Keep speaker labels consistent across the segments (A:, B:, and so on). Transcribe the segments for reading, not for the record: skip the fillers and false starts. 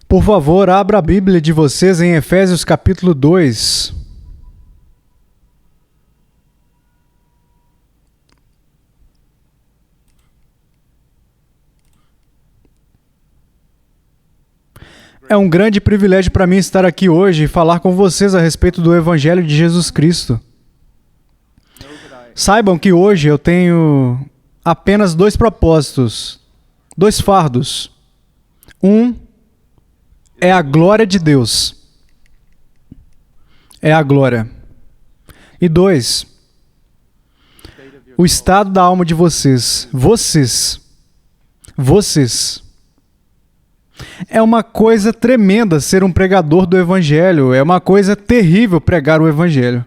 A: Por favor, abra a Bíblia de vocês em Efésios capítulo 2. É um grande privilégio para mim estar aqui hoje e falar com vocês a respeito do Evangelho de Jesus Cristo. Saibam que hoje eu tenho apenas dois propósitos, dois fardos. Um é a glória de Deus. É a glória. E dois, o estado da alma de vocês. Vocês. É uma coisa tremenda ser um pregador do Evangelho. É uma coisa terrível pregar o Evangelho.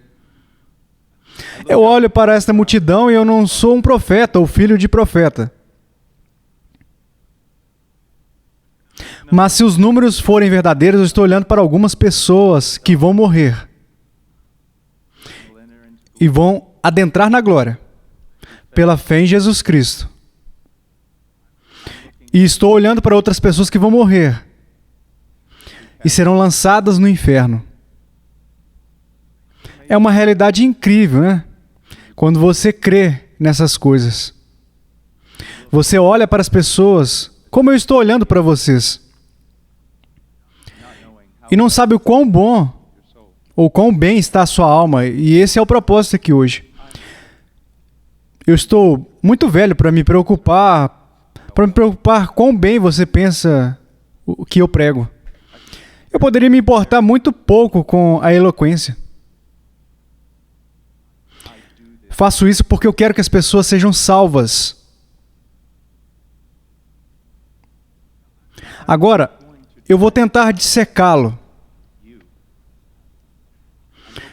A: Eu olho para esta multidão e eu não sou um profeta ou filho de profeta. Mas se os números forem verdadeiros, eu estou olhando para algumas pessoas que vão morrer e vão adentrar na glória pela fé em Jesus Cristo. E estou olhando para outras pessoas que vão morrer e serão lançadas no inferno. É uma realidade incrível, né? Quando você crê nessas coisas. Você olha para as pessoas, como eu estou olhando para vocês, e não sabe o quão bom ou quão bem está a sua alma. E esse é o propósito aqui hoje. Eu estou muito velho para me preocupar quão bem você pensa o que eu prego. Eu poderia me importar muito pouco com a eloquência. Faço isso porque eu quero que as pessoas sejam salvas. Agora, eu vou tentar dissecá-lo.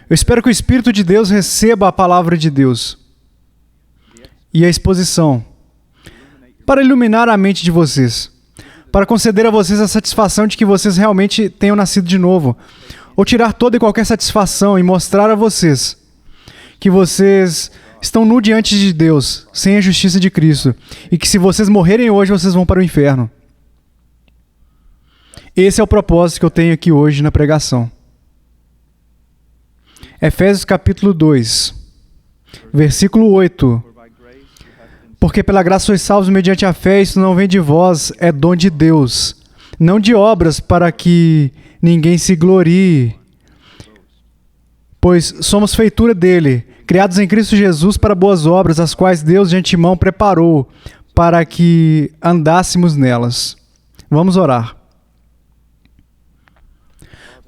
A: Eu espero que o Espírito de Deus receba a palavra de Deus e a exposição para iluminar a mente de vocês, para conceder a vocês a satisfação de que vocês realmente tenham nascido de novo, ou tirar toda e qualquer satisfação e mostrar a vocês que vocês estão nu diante de Deus, sem a justiça de Cristo, e que se vocês morrerem hoje, vocês vão para o inferno. Esse é o propósito que eu tenho aqui hoje na pregação. Efésios capítulo 2, versículo 8. Porque pela graça sois salvos mediante a fé, isso não vem de vós, é dom de Deus, não de obras para que ninguém se glorie. Pois somos feitura dele, criados em Cristo Jesus para boas obras, as quais Deus de antemão preparou para que andássemos nelas. Vamos orar.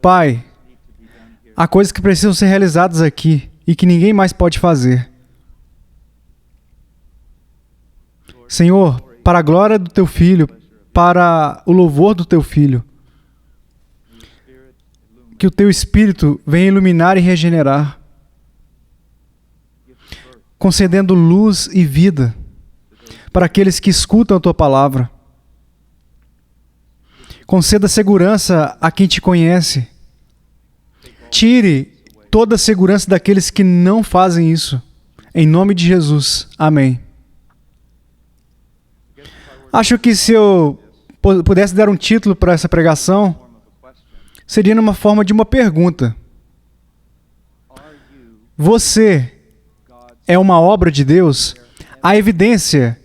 A: Pai, há coisas que precisam ser realizadas aqui e que ninguém mais pode fazer. Senhor, para a glória do Teu Filho, para o louvor do Teu Filho, que o Teu Espírito venha iluminar e regenerar, concedendo luz e vida para aqueles que escutam a Tua palavra. Conceda segurança a quem Te conhece. Tire toda a segurança daqueles que não fazem isso. Em nome de Jesus. Amém. Acho que se eu pudesse dar um título para essa pregação, seria numa forma de uma pergunta. Você é uma obra de Deus? Há evidência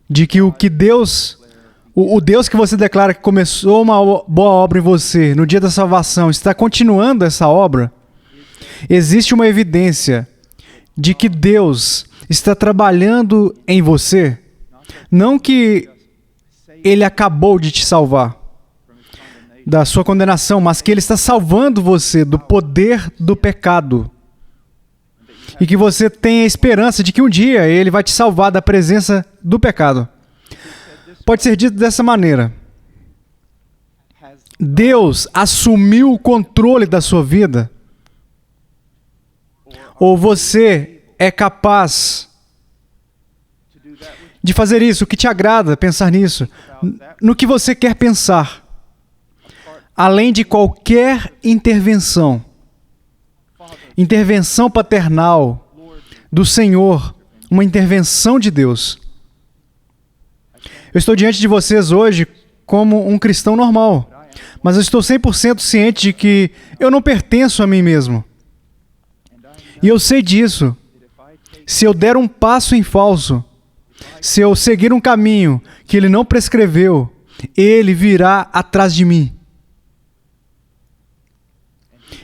A: de que o Deus que você declara que começou uma boa obra em você no dia da salvação, está continuando essa obra? Existe uma evidência de que Deus está trabalhando em você? Não que Ele acabou de te salvar da sua condenação, mas que Ele está salvando você do poder do pecado. E que você tem a esperança de que um dia Ele vai te salvar da presença do pecado. Pode ser dito dessa maneira. Deus assumiu o controle da sua vida? Ou você é capaz de fazer isso? O que te agrada pensar nisso? No que você quer pensar? Além de qualquer intervenção paternal do Senhor, uma intervenção de Deus. Eu estou diante de vocês hoje como um cristão normal, Mas eu estou 100% ciente de que eu não pertenço a mim mesmo. E eu sei disso. Se eu der um passo em falso, se eu seguir um caminho que Ele não prescreveu, Ele virá atrás de mim.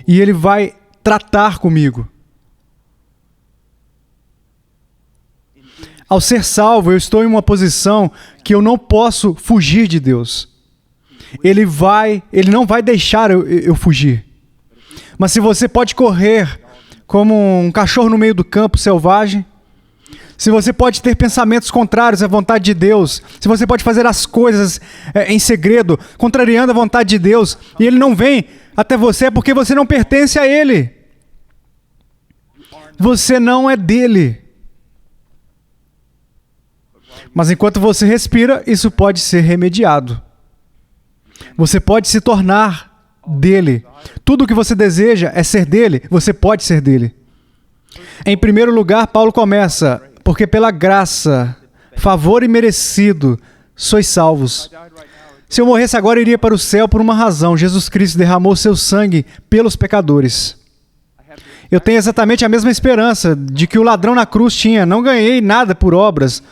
A: E Ele vai tratar comigo. Ao ser salvo, eu estou em uma posição que eu não posso fugir de Deus. Ele não vai deixar eu fugir. Mas se você pode correr como um cachorro no meio do campo selvagem, se você pode ter pensamentos contrários à vontade de Deus, se você pode fazer as coisas em segredo, contrariando a vontade de Deus, e Ele não vem até você, é porque você não pertence a Ele. Você não é dele. Mas enquanto você respira, isso pode ser remediado. Você pode se tornar dele. Tudo o que você deseja é ser dele, você pode ser dele. Em primeiro lugar, Paulo começa, porque pela graça, favor imerecido, sois salvos. Se eu morresse agora, eu iria para o céu por uma razão. Jesus Cristo derramou seu sangue pelos pecadores. Eu tenho exatamente a mesma esperança de que o ladrão na cruz tinha. Não ganhei nada por obras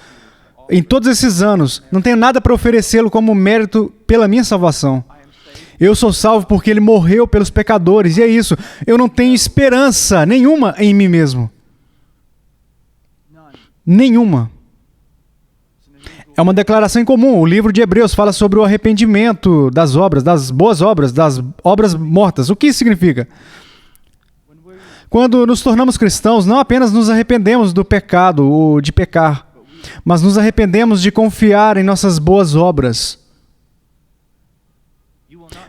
A: em todos esses anos. Não tenho nada para oferecê-lo como mérito pela minha salvação. Eu sou salvo porque Ele morreu pelos pecadores. E é isso. Eu não tenho esperança nenhuma em mim mesmo. Nenhuma. É uma declaração incomum. O livro de Hebreus fala sobre o arrependimento das obras, das boas obras, das obras mortas. O que isso significa? Quando nos tornamos cristãos, não apenas nos arrependemos do pecado ou de pecar, mas nos arrependemos de confiar em nossas boas obras.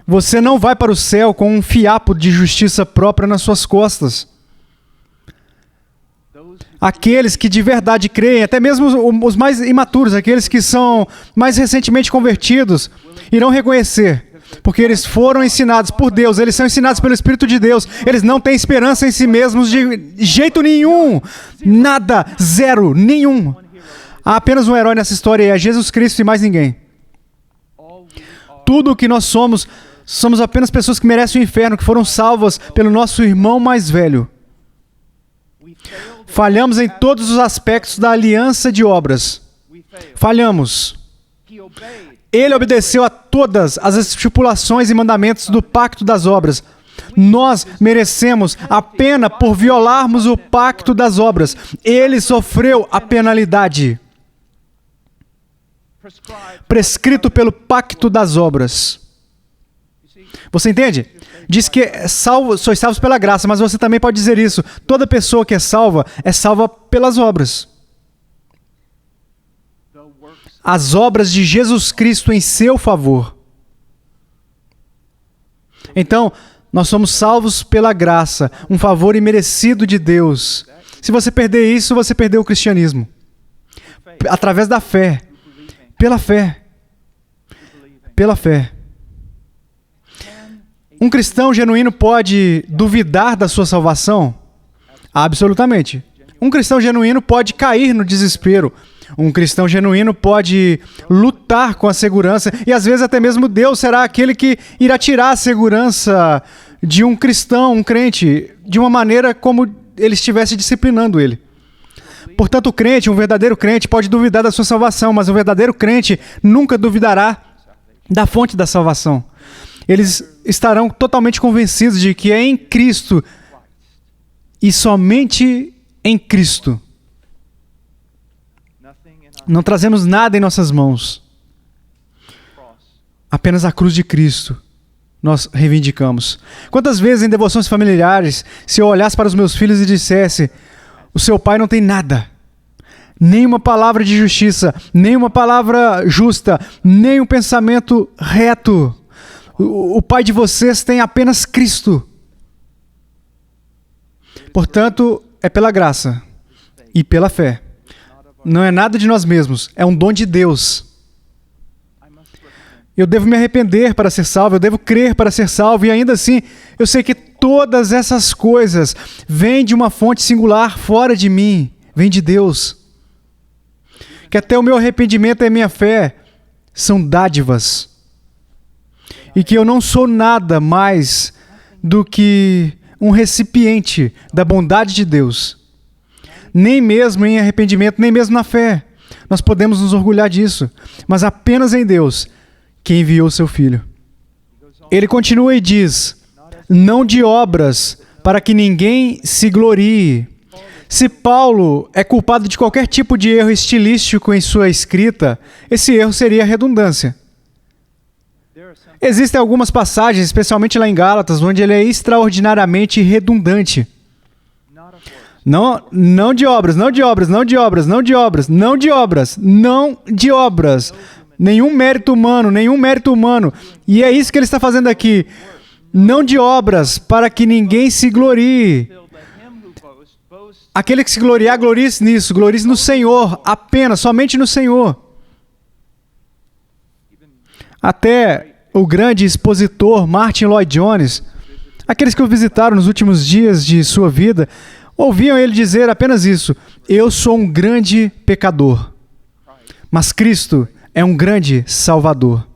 A: Você não vai para o céu com um fiapo de justiça própria nas suas costas. Aqueles que de verdade creem, até mesmo os mais imaturos, aqueles que são mais recentemente convertidos, irão reconhecer, porque eles foram ensinados por Deus, eles são ensinados pelo Espírito de Deus, eles não têm esperança em si mesmos de jeito nenhum, nada, zero, nenhum. Há apenas um herói nessa história e é Jesus Cristo e mais ninguém. Tudo o que nós somos apenas pessoas que merecem o inferno, que foram salvas pelo nosso irmão mais velho. Falhamos em todos os aspectos da aliança de obras. Falhamos. Ele obedeceu a todas as estipulações e mandamentos do pacto das obras. Nós merecemos a pena por violarmos o pacto das obras. Ele sofreu a penalidade prescrito pelo pacto das obras. Você entende? Diz que sois salvos pela graça, mas você também pode dizer isso. Toda pessoa que é salva pelas obras. As obras de Jesus Cristo em seu favor. Então, nós somos salvos pela graça, um favor imerecido de Deus. Se você perder isso, você perdeu o cristianismo. Através da fé. Pela fé. Pela fé. Um cristão genuíno pode duvidar da sua salvação? Absolutamente. Um cristão genuíno pode cair no desespero. Um cristão genuíno pode lutar com a segurança. E às vezes até mesmo Deus será aquele que irá tirar a segurança de um cristão, um crente, de uma maneira como ele estivesse disciplinando ele. Portanto, o crente, um verdadeiro crente, pode duvidar da sua salvação, mas o verdadeiro crente nunca duvidará da fonte da salvação. Eles estarão totalmente convencidos de que é em Cristo e somente em Cristo. Não trazemos nada em nossas mãos. Apenas a cruz de Cristo nós reivindicamos. Quantas vezes em devoções familiares, se eu olhasse para os meus filhos e dissesse: o seu pai não tem nada, nenhuma palavra de justiça, nenhuma palavra justa, nenhum pensamento reto. O pai de vocês tem apenas Cristo. Portanto, é pela graça e pela fé. Não é nada de nós mesmos, é um dom de Deus. Eu devo me arrepender para ser salvo, eu devo crer para ser salvo, e ainda assim, eu sei que todas essas coisas vêm de uma fonte singular fora de mim, vêm de Deus. Que até o meu arrependimento e a minha fé são dádivas. e que eu não sou nada mais do que um recipiente da bondade de Deus. Nem mesmo em arrependimento, nem mesmo na fé. Nós podemos nos orgulhar disso, mas apenas em Deus, que enviou o seu Filho. Ele continua e diz, não de obras, para que ninguém se glorie. Se Paulo é culpado de qualquer tipo de erro estilístico em sua escrita, esse erro seria redundância. Existem algumas passagens, especialmente lá em Gálatas, onde ele é extraordinariamente redundante. Não de obras, não de obras, não de obras, não de obras, não de obras, não de obras. Nenhum mérito humano. E é isso que ele está fazendo aqui. Não de obras, para que ninguém se glorie. Aquele que se gloriar, glorie-se nisso, glorie-se no Senhor, apenas, somente no Senhor. Até o grande expositor Martin Lloyd Jones, aqueles que o visitaram nos últimos dias de sua vida, ouviam ele dizer apenas isso: eu sou um grande pecador, mas Cristo é um grande Salvador.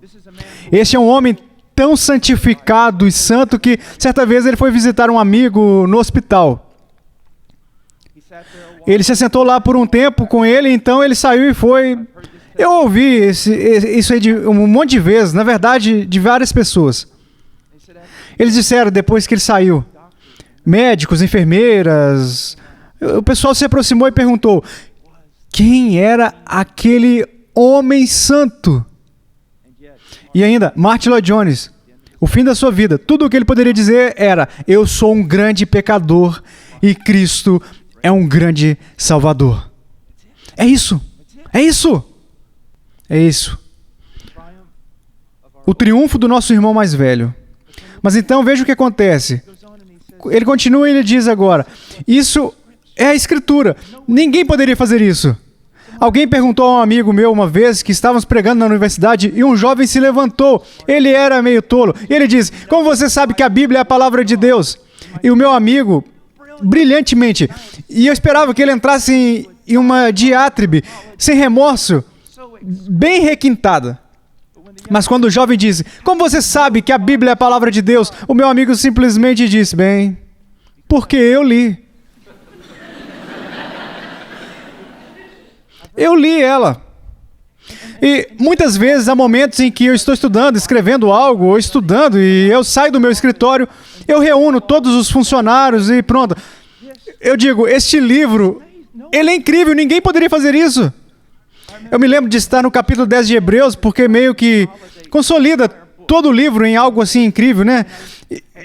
A: Este é um homem tão santificado e santo que certa vez ele foi visitar um amigo no hospital. Ele se assentou lá por um tempo com ele, então ele saiu e foi. Eu ouvi isso aí um monte de vezes, na verdade, de várias pessoas. Eles disseram, depois que ele saiu, médicos, enfermeiras, o pessoal se aproximou e perguntou, quem era aquele homem santo? E ainda, Martin Lloyd Jones, o fim da sua vida, tudo o que ele poderia dizer era, eu sou um grande pecador e Cristo é um grande Salvador. É isso. É isso. É isso. O triunfo do nosso irmão mais velho. Mas então veja o que acontece. Ele continua e ele diz agora, isso é a Escritura. Ninguém poderia fazer isso. Alguém perguntou a um amigo meu uma vez que estávamos pregando na universidade e um jovem se levantou. Ele era meio tolo. E ele disse, como você sabe que a Bíblia é a palavra de Deus? E o meu amigo, brilhantemente, e eu esperava que ele entrasse em uma diátribe, sem remorso, bem requintada. Mas quando o jovem disse, como você sabe que a Bíblia é a palavra de Deus? O meu amigo simplesmente disse, bem, porque eu li. Eu li ela. E muitas vezes há momentos em que eu estou estudando, escrevendo algo, ou estudando, e eu saio do meu escritório, eu reúno todos os funcionários e pronto. Eu digo, este livro, ele é incrível, ninguém poderia fazer isso. Eu me lembro de estar no capítulo 10 de Hebreus, porque meio que consolida todo o livro em algo assim incrível, né?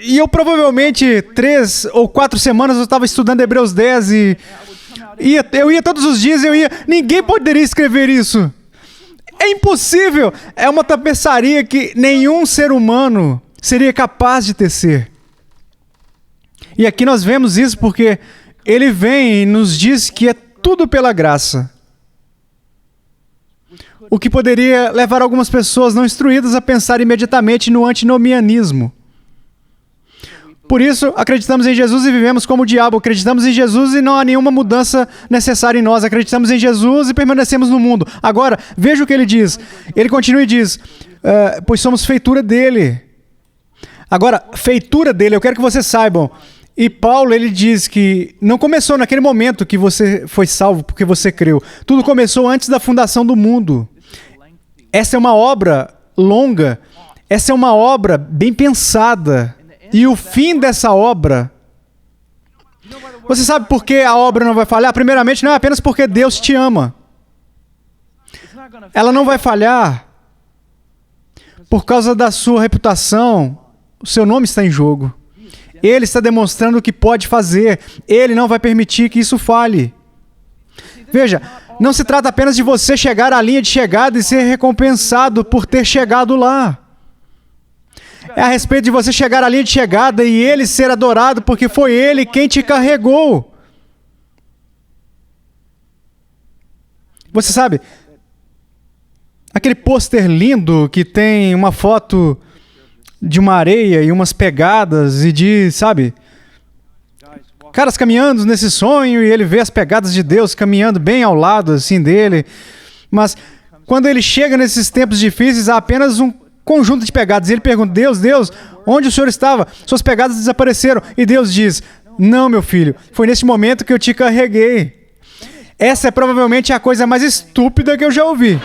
A: E eu provavelmente 3 ou 4 semanas eu estava estudando Hebreus 10 e eu ia todos os dias, ninguém poderia escrever isso. É impossível. É uma tapeçaria que nenhum ser humano seria capaz de tecer. E aqui nós vemos isso porque ele vem e nos diz que é tudo pela graça. O que poderia levar algumas pessoas não instruídas a pensar imediatamente no antinomianismo. Por isso, acreditamos em Jesus e vivemos como o diabo. Acreditamos em Jesus e não há nenhuma mudança necessária em nós. Acreditamos em Jesus e permanecemos no mundo. Agora, veja o que ele diz. Ele continua e diz, pois somos feitura dele. Agora, feitura dele, eu quero que vocês saibam. E Paulo, ele diz que não começou naquele momento que você foi salvo porque você creu. Tudo começou antes da fundação do mundo. Essa é uma obra longa. Essa é uma obra bem pensada. E o fim dessa obra... Você sabe por que a obra não vai falhar? Primeiramente, não é apenas porque Deus te ama. Ela não vai falhar por causa da sua reputação. O seu nome está em jogo. Ele está demonstrando o que pode fazer. Ele não vai permitir que isso falhe. Veja, não se trata apenas de você chegar à linha de chegada e ser recompensado por ter chegado lá. É a respeito de você chegar à linha de chegada e ele ser adorado porque foi ele quem te carregou. Você sabe, aquele pôster lindo que tem uma foto de uma areia e umas pegadas e de, sabe, caras caminhando nesse sonho e ele vê as pegadas de Deus caminhando bem ao lado assim dele. Mas quando ele chega nesses tempos difíceis, há apenas um conjunto de pegadas. E ele pergunta, Deus, onde o Senhor estava? Suas pegadas desapareceram. E Deus diz, não, meu filho, foi nesse momento que eu te carreguei. Essa é provavelmente a coisa mais estúpida que eu já ouvi.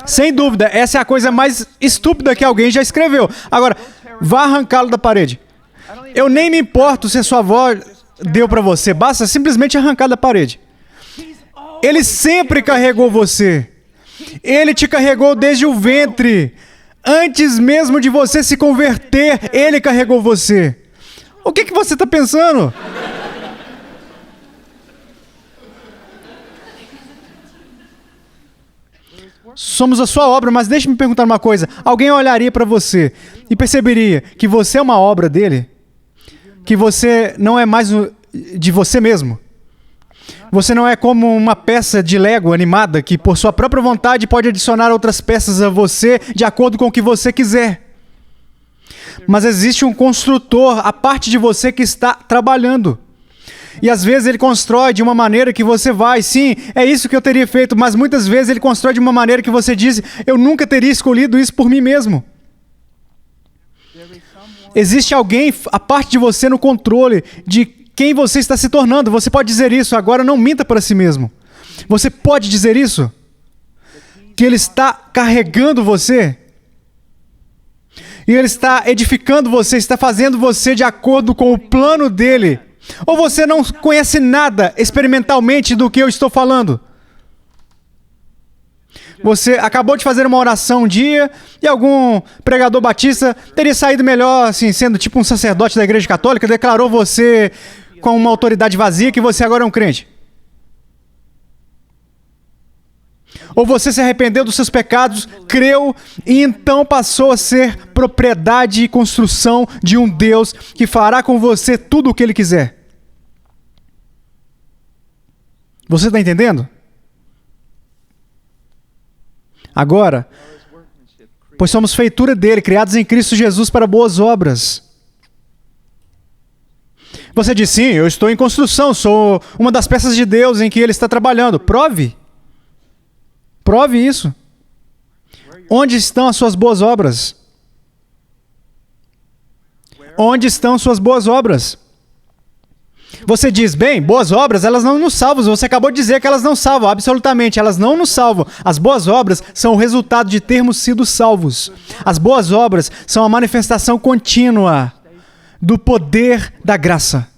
A: Sem dúvida, essa é a coisa mais estúpida que alguém já escreveu. Agora, vá arrancá-lo da parede. Eu nem me importo se a sua avó deu para você, basta simplesmente arrancar da parede. Ele sempre carregou você. Ele te carregou desde o ventre. Antes mesmo de você se converter, Ele carregou você. O que você está pensando? Somos a sua obra, mas deixe-me perguntar uma coisa. Alguém olharia para você e perceberia que você é uma obra dele? Que você não é mais de você mesmo? Você não é como uma peça de Lego animada que, por sua própria vontade, pode adicionar outras peças a você de acordo com o que você quiser. Mas existe um construtor, a parte de você que está trabalhando. E às vezes ele constrói de uma maneira que você vai, sim, é isso que eu teria feito, mas muitas vezes ele constrói de uma maneira que você diz, eu nunca teria escolhido isso por mim mesmo. Existe alguém, a parte de você no controle de quem você está se tornando. Você pode dizer isso, agora não minta para si mesmo. Você pode dizer isso? Que ele está carregando você? E ele está edificando você, está fazendo você de acordo com o plano dele. Ou você não conhece nada experimentalmente do que eu estou falando? Você acabou de fazer uma oração um dia e algum pregador batista teria saído melhor, assim, sendo tipo um sacerdote da igreja católica, declarou você com uma autoridade vazia que você agora é um crente. Ou você se arrependeu dos seus pecados, creu e então passou a ser propriedade e construção de um Deus que fará com você tudo o que Ele quiser. Você está entendendo? Agora, pois somos feitura dele, criados em Cristo Jesus para boas obras. Você diz, sim, eu estou em construção, sou uma das peças de Deus em que Ele está trabalhando. Prove. Prove isso. Onde estão as suas boas obras? Onde estão suas boas obras? Você diz, bem, boas obras, elas não nos salvam. Você acabou de dizer que elas não salvam, absolutamente, elas não nos salvam. As boas obras são o resultado de termos sido salvos. As boas obras são a manifestação contínua do poder da graça.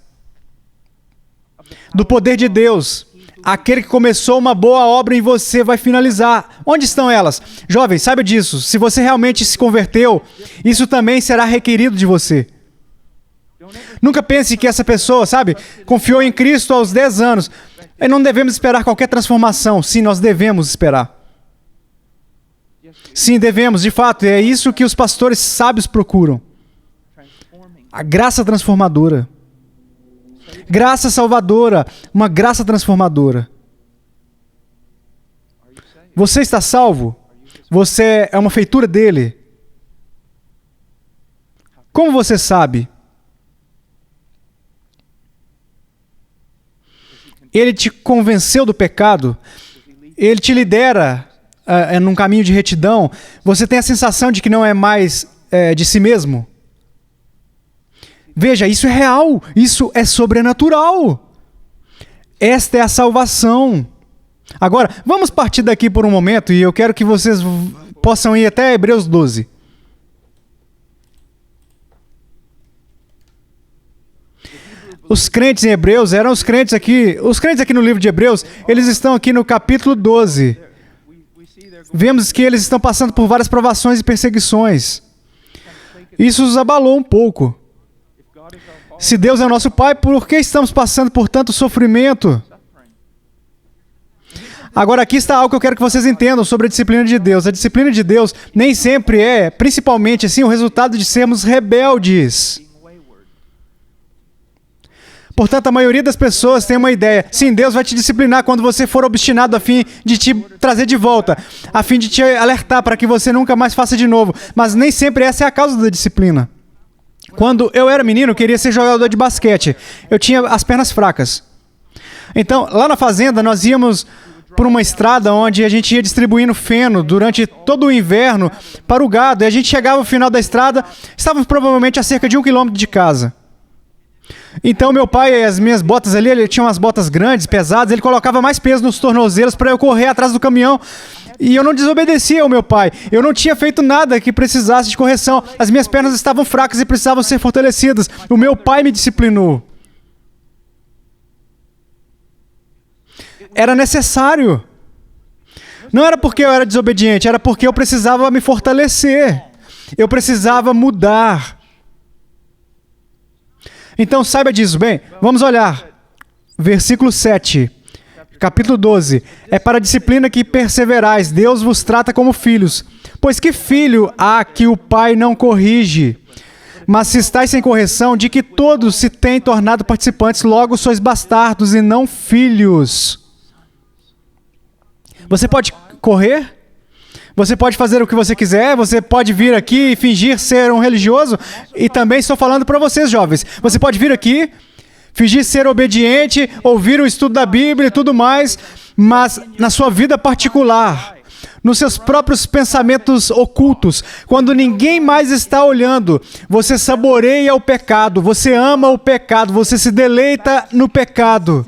A: Do poder de Deus. Aquele que começou uma boa obra em você vai finalizar. Onde estão elas? Jovem, saiba disso. Se você realmente se converteu, isso também será requerido de você. Nunca pense que essa pessoa, sabe, confiou em Cristo aos 10 anos. E não devemos esperar qualquer transformação. Sim, nós devemos esperar. Sim, devemos, de fato. É isso que os pastores sábios procuram. A graça transformadora. Graça salvadora. Uma graça transformadora. Você está salvo? Você é uma feitura dele? Como você sabe? Ele te convenceu do pecado? Ele te lidera num caminho de retidão? Você tem a sensação de que não é mais de si mesmo? Veja, isso é real, isso é sobrenatural. Esta é a salvação. Agora, vamos partir daqui por um momento e eu quero que vocês possam ir até Hebreus 12. Os crentes em Hebreus eram os crentes aqui no livro de Hebreus, eles estão aqui no capítulo 12. Vemos que eles estão passando por várias provações e perseguições. Isso os abalou um pouco. Se Deus é nosso Pai, por que estamos passando por tanto sofrimento? Agora aqui está algo que eu quero que vocês entendam sobre a disciplina de Deus. A disciplina de Deus nem sempre é, principalmente assim, o resultado de sermos rebeldes. Portanto, a maioria das pessoas tem uma ideia. Sim, Deus vai te disciplinar quando você for obstinado a fim de te trazer de volta, a fim de te alertar para que você nunca mais faça de novo. Mas nem sempre essa é a causa da disciplina. Quando eu era menino, eu queria ser jogador de basquete. Eu tinha as pernas fracas. Então, lá na fazenda, nós íamos por uma estrada onde a gente ia distribuindo feno durante todo o inverno para o gado. E a gente chegava ao final da estrada, estávamos provavelmente a cerca de 1 quilômetro de casa. Então meu pai e as minhas botas ali, ele tinha umas botas grandes, pesadas, ele colocava mais peso nos tornozelos para eu correr atrás do caminhão. E eu não desobedecia ao meu pai. Eu não tinha feito nada que precisasse de correção. As minhas pernas estavam fracas e precisavam ser fortalecidas. O meu pai me disciplinou. Era necessário. Não era porque eu era desobediente, era porque eu precisava me fortalecer. Eu precisava mudar. Então saiba disso. Bem, vamos olhar. Versículo 7. Capítulo 12. É para a disciplina que perseverais. Deus vos trata como filhos. Pois que filho há que o pai não corrige? Mas se estáis sem correção, de que todos se têm tornado participantes, logo sois bastardos e não filhos. Você pode correr? Você pode fazer o que você quiser? Você pode vir aqui e fingir ser um religioso? E também estou falando para vocês, jovens. Você pode vir aqui, fingir ser obediente, ouvir o estudo da Bíblia e tudo mais, mas na sua vida particular, nos seus próprios pensamentos ocultos, quando ninguém mais está olhando, você saboreia o pecado, você ama o pecado, você se deleita no pecado.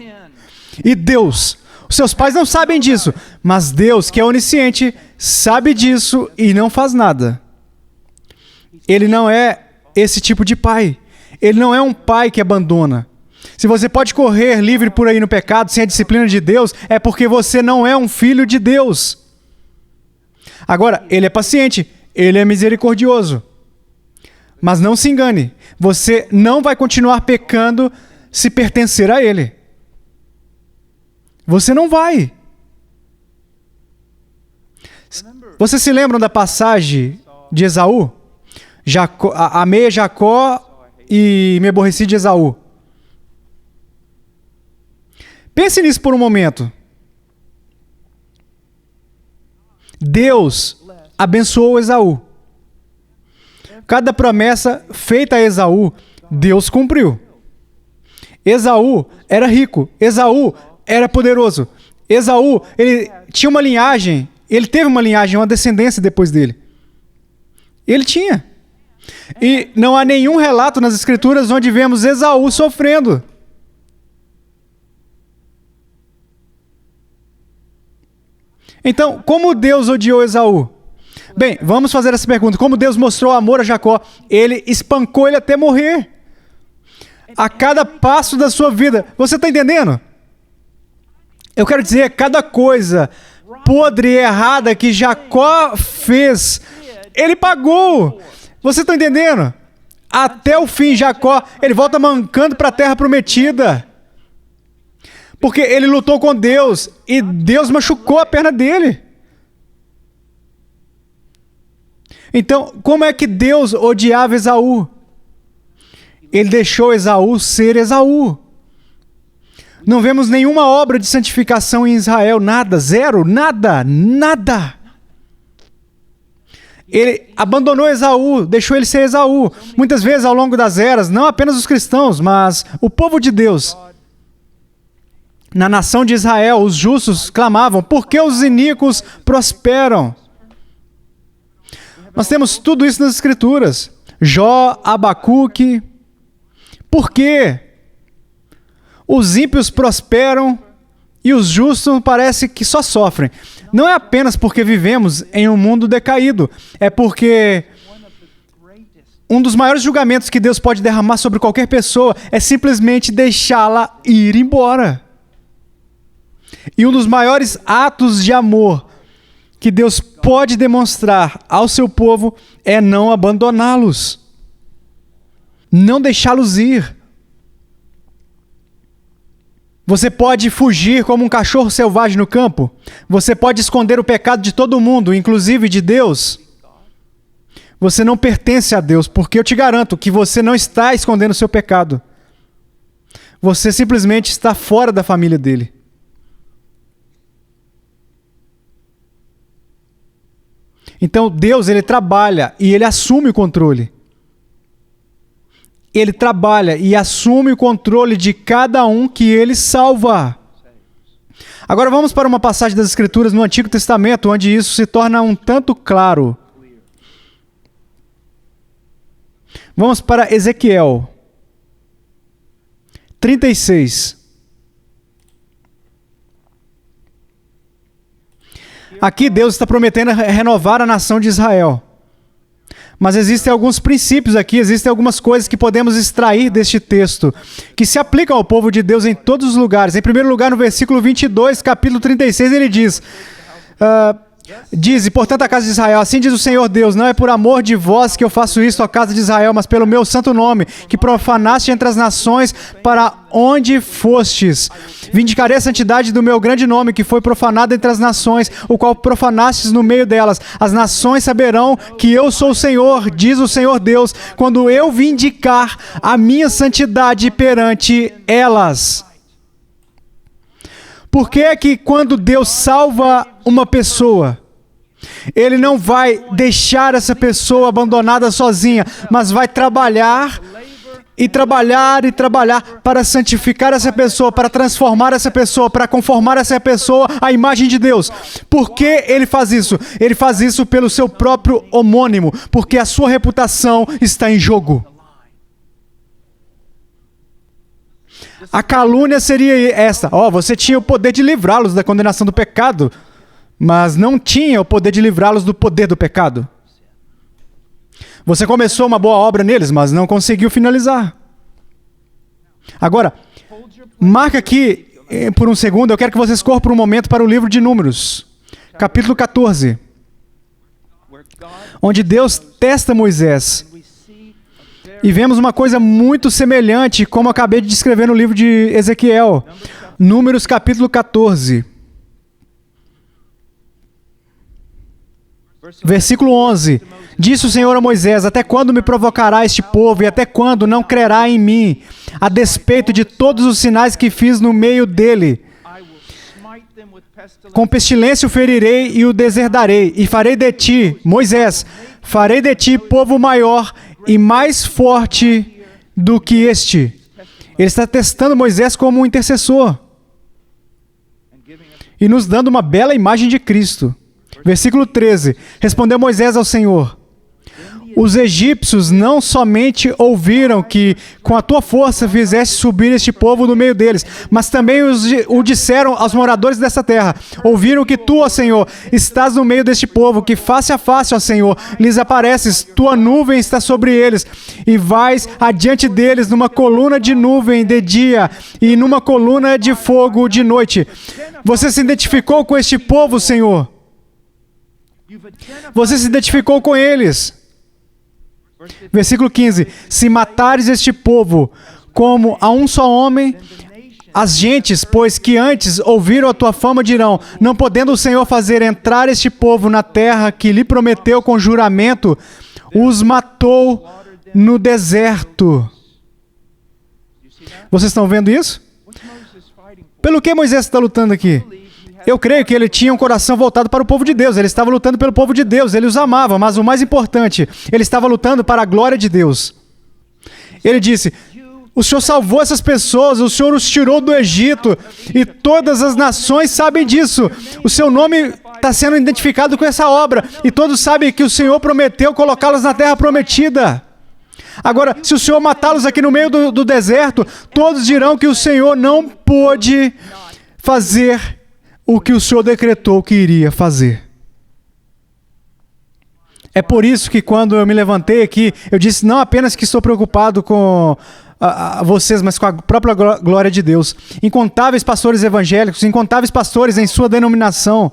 A: E Deus, os seus pais não sabem disso, mas Deus, que é onisciente, sabe disso e não faz nada. Ele não é esse tipo de pai. Ele não é um pai que abandona. Se você pode correr livre por aí no pecado, sem a disciplina de Deus, é porque você não é um filho de Deus. Agora, ele é paciente, ele é misericordioso. Mas não se engane, você não vai continuar pecando se pertencer a ele. Você não vai. Vocês se lembram da passagem de Esaú? Amei Jacó e me aborreci de Esaú. Pense nisso por um momento. Deus abençoou Esaú. Cada promessa feita a Esaú, Deus cumpriu. Esaú era rico. Esaú era poderoso. Esaú, ele tinha uma linhagem. Ele teve uma linhagem, uma descendência depois dele. Ele tinha. E não há nenhum relato nas Escrituras onde vemos Esaú sofrendo. Então, como Deus odiou Esaú? Bem, vamos fazer essa pergunta. Como Deus mostrou amor a Jacó? Ele espancou ele até morrer. A cada passo da sua vida. Você está entendendo? Eu quero dizer, cada coisa podre e errada que Jacó fez, ele pagou. Você está entendendo? Até o fim, Jacó, ele volta mancando para a terra prometida. Porque ele lutou com Deus e Deus machucou a perna dele. Então, como é que Deus odiava Esaú? Ele deixou Esaú ser Esaú. Não vemos nenhuma obra de santificação em Israel, nada, zero, nada, nada. Ele abandonou Esaú, deixou ele ser Esaú. Muitas vezes ao longo das eras, não apenas os cristãos, mas o povo de Deus. Na nação de Israel, os justos clamavam, por que os iníquos prosperam? Nós temos tudo isso nas Escrituras. Jó, Abacuque. Por quê? Os ímpios prosperam e os justos parece que só sofrem. Não é apenas porque vivemos em um mundo decaído. É porque um dos maiores julgamentos que Deus pode derramar sobre qualquer pessoa é simplesmente deixá-la ir embora. E um dos maiores atos de amor que Deus pode demonstrar ao seu povo é não abandoná-los. Não deixá-los ir. Você pode fugir como um cachorro selvagem no campo. Você pode esconder o pecado de todo mundo, inclusive de Deus. Você não pertence a Deus, porque eu te garanto que você não está escondendo o seu pecado. Você simplesmente está fora da família dele. Então Deus, ele trabalha e ele assume o controle. Ele trabalha e assume o controle de cada um que ele salva. Agora vamos para uma passagem das Escrituras no Antigo Testamento, onde isso se torna um tanto claro. Vamos para Ezequiel 36. Aqui Deus está prometendo renovar a nação de Israel. Mas existem alguns princípios aqui, existem algumas coisas que podemos extrair deste texto, que se aplicam ao povo de Deus em todos os lugares. Em primeiro lugar, no versículo 22, capítulo 36, ele diz... Diz, e portanto a casa de Israel, assim diz o Senhor Deus, não é por amor de vós que eu faço isto, ó casa de Israel, mas pelo meu santo nome, que profanaste entre as nações para onde fostes. Vindicarei a santidade do meu grande nome, que foi profanado entre as nações, o qual profanastes no meio delas. As nações saberão que eu sou o Senhor, diz o Senhor Deus, quando eu vindicar a minha santidade perante elas. Por que é que quando Deus salva uma pessoa, Ele não vai deixar essa pessoa abandonada sozinha, mas vai trabalhar e trabalhar e trabalhar para santificar essa pessoa, para transformar essa pessoa, para conformar essa pessoa à imagem de Deus? Por que Ele faz isso? Ele faz isso pelo seu próprio homônimo, porque a sua reputação está em jogo. A calúnia seria essa: você tinha o poder de livrá-los da condenação do pecado, mas não tinha o poder de livrá-los do poder do pecado. Você começou uma boa obra neles, mas não conseguiu finalizar. Agora, marca aqui por um segundo, eu quero que vocês corram por um momento para o livro de Números, capítulo 14, onde Deus testa Moisés. E vemos uma coisa muito semelhante, como eu acabei de descrever no livro de Ezequiel. Números capítulo 14. Versículo 11. Disse o Senhor a Moisés: até quando me provocará este povo, e até quando não crerá em mim, a despeito de todos os sinais que fiz no meio dele? Com pestilência o ferirei e o deserdarei, e farei de ti, Moisés, farei de ti povo maior e mais forte do que este. Ele está testando Moisés como um intercessor e nos dando uma bela imagem de Cristo. Versículo 13. Respondeu Moisés ao Senhor: os egípcios não somente ouviram que com a tua força fizeste subir este povo do meio deles, mas também o disseram aos moradores dessa terra. Ouviram que tu, ó Senhor, estás no meio deste povo, que face a face, ó Senhor, lhes apareces, tua nuvem está sobre eles, e vais adiante deles numa coluna de nuvem de dia e numa coluna de fogo de noite. Você se identificou com este povo, Senhor? Você se identificou com eles? Versículo 15. Se matares este povo como a um só homem, as gentes, pois que antes ouviram a tua fama, dirão: não podendo o Senhor fazer entrar este povo na terra que lhe prometeu com juramento, os matou no deserto. Vocês estão vendo isso? Pelo que Moisés está lutando aqui? Eu creio que ele tinha um coração voltado para o povo de Deus. Ele estava lutando pelo povo de Deus. Ele os amava, mas o mais importante, ele estava lutando para a glória de Deus. Ele disse: o Senhor salvou essas pessoas, o Senhor os tirou do Egito, e todas as nações sabem disso. O seu nome está sendo identificado com essa obra, e todos sabem que o Senhor prometeu colocá-los na terra prometida. Agora, se o Senhor matá-los aqui no meio do deserto, todos dirão que o Senhor não pôde fazer o que o Senhor decretou que iria fazer. É por isso que quando eu me levantei aqui, eu disse não apenas que estou preocupado com vocês, mas com a própria glória de Deus. Incontáveis pastores evangélicos, incontáveis pastores em sua denominação,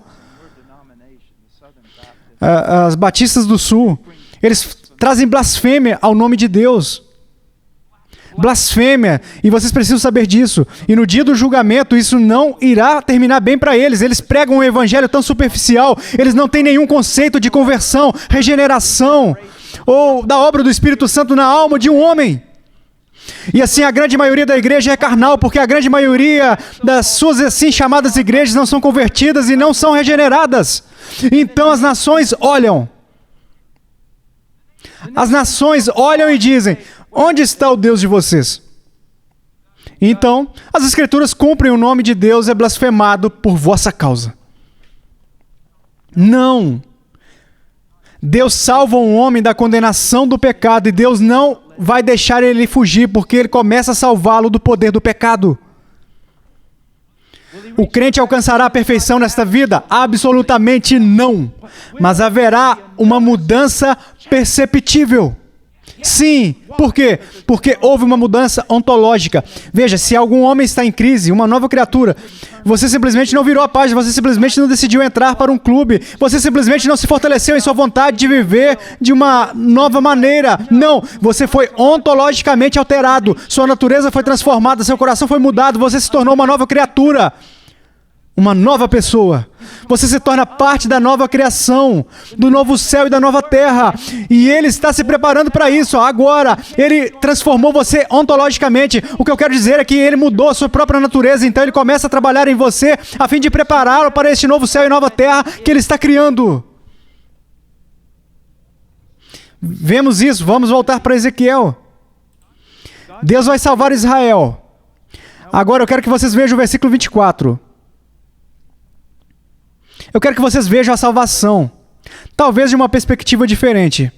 A: as Batistas do Sul, eles trazem blasfêmia ao nome de Deus. Blasfêmia, e vocês precisam saber disso. E no dia do julgamento, isso não irá terminar bem para eles. Eles pregam um evangelho tão superficial, eles não têm nenhum conceito de conversão, regeneração, ou da obra do Espírito Santo na alma de um homem. E assim a grande maioria da igreja é carnal, porque a grande maioria das suas assim chamadas igrejas não são convertidas e não são regeneradas. Então as nações olham. As nações olham e dizem: onde está o Deus de vocês? Então, as Escrituras cumprem, o nome de Deus é blasfemado por vossa causa. Não. Deus salva um homem da condenação do pecado e Deus não vai deixar ele fugir, porque ele começa a salvá-lo do poder do pecado. O crente alcançará a perfeição nesta vida? Absolutamente não. Mas haverá uma mudança perceptível. Sim. Por quê? Porque houve uma mudança ontológica. Veja, se algum homem está em crise, uma nova criatura, você simplesmente não virou a página, você simplesmente não decidiu entrar para um clube, você simplesmente não se fortaleceu em sua vontade de viver de uma nova maneira. Não, você foi ontologicamente alterado, sua natureza foi transformada, seu coração foi mudado, você se tornou uma nova criatura. Uma nova pessoa. Você se torna parte da nova criação, do novo céu e da nova terra. E Ele está se preparando para isso. Agora, Ele transformou você ontologicamente. O que eu quero dizer é que Ele mudou a sua própria natureza. Então Ele começa a trabalhar em você a fim de prepará-lo para este novo céu e nova terra que Ele está criando. Vemos isso. Vamos voltar para Ezequiel. Deus vai salvar Israel. Agora eu quero que vocês vejam o versículo 24. Eu quero que vocês vejam a salvação, talvez de uma perspectiva diferente.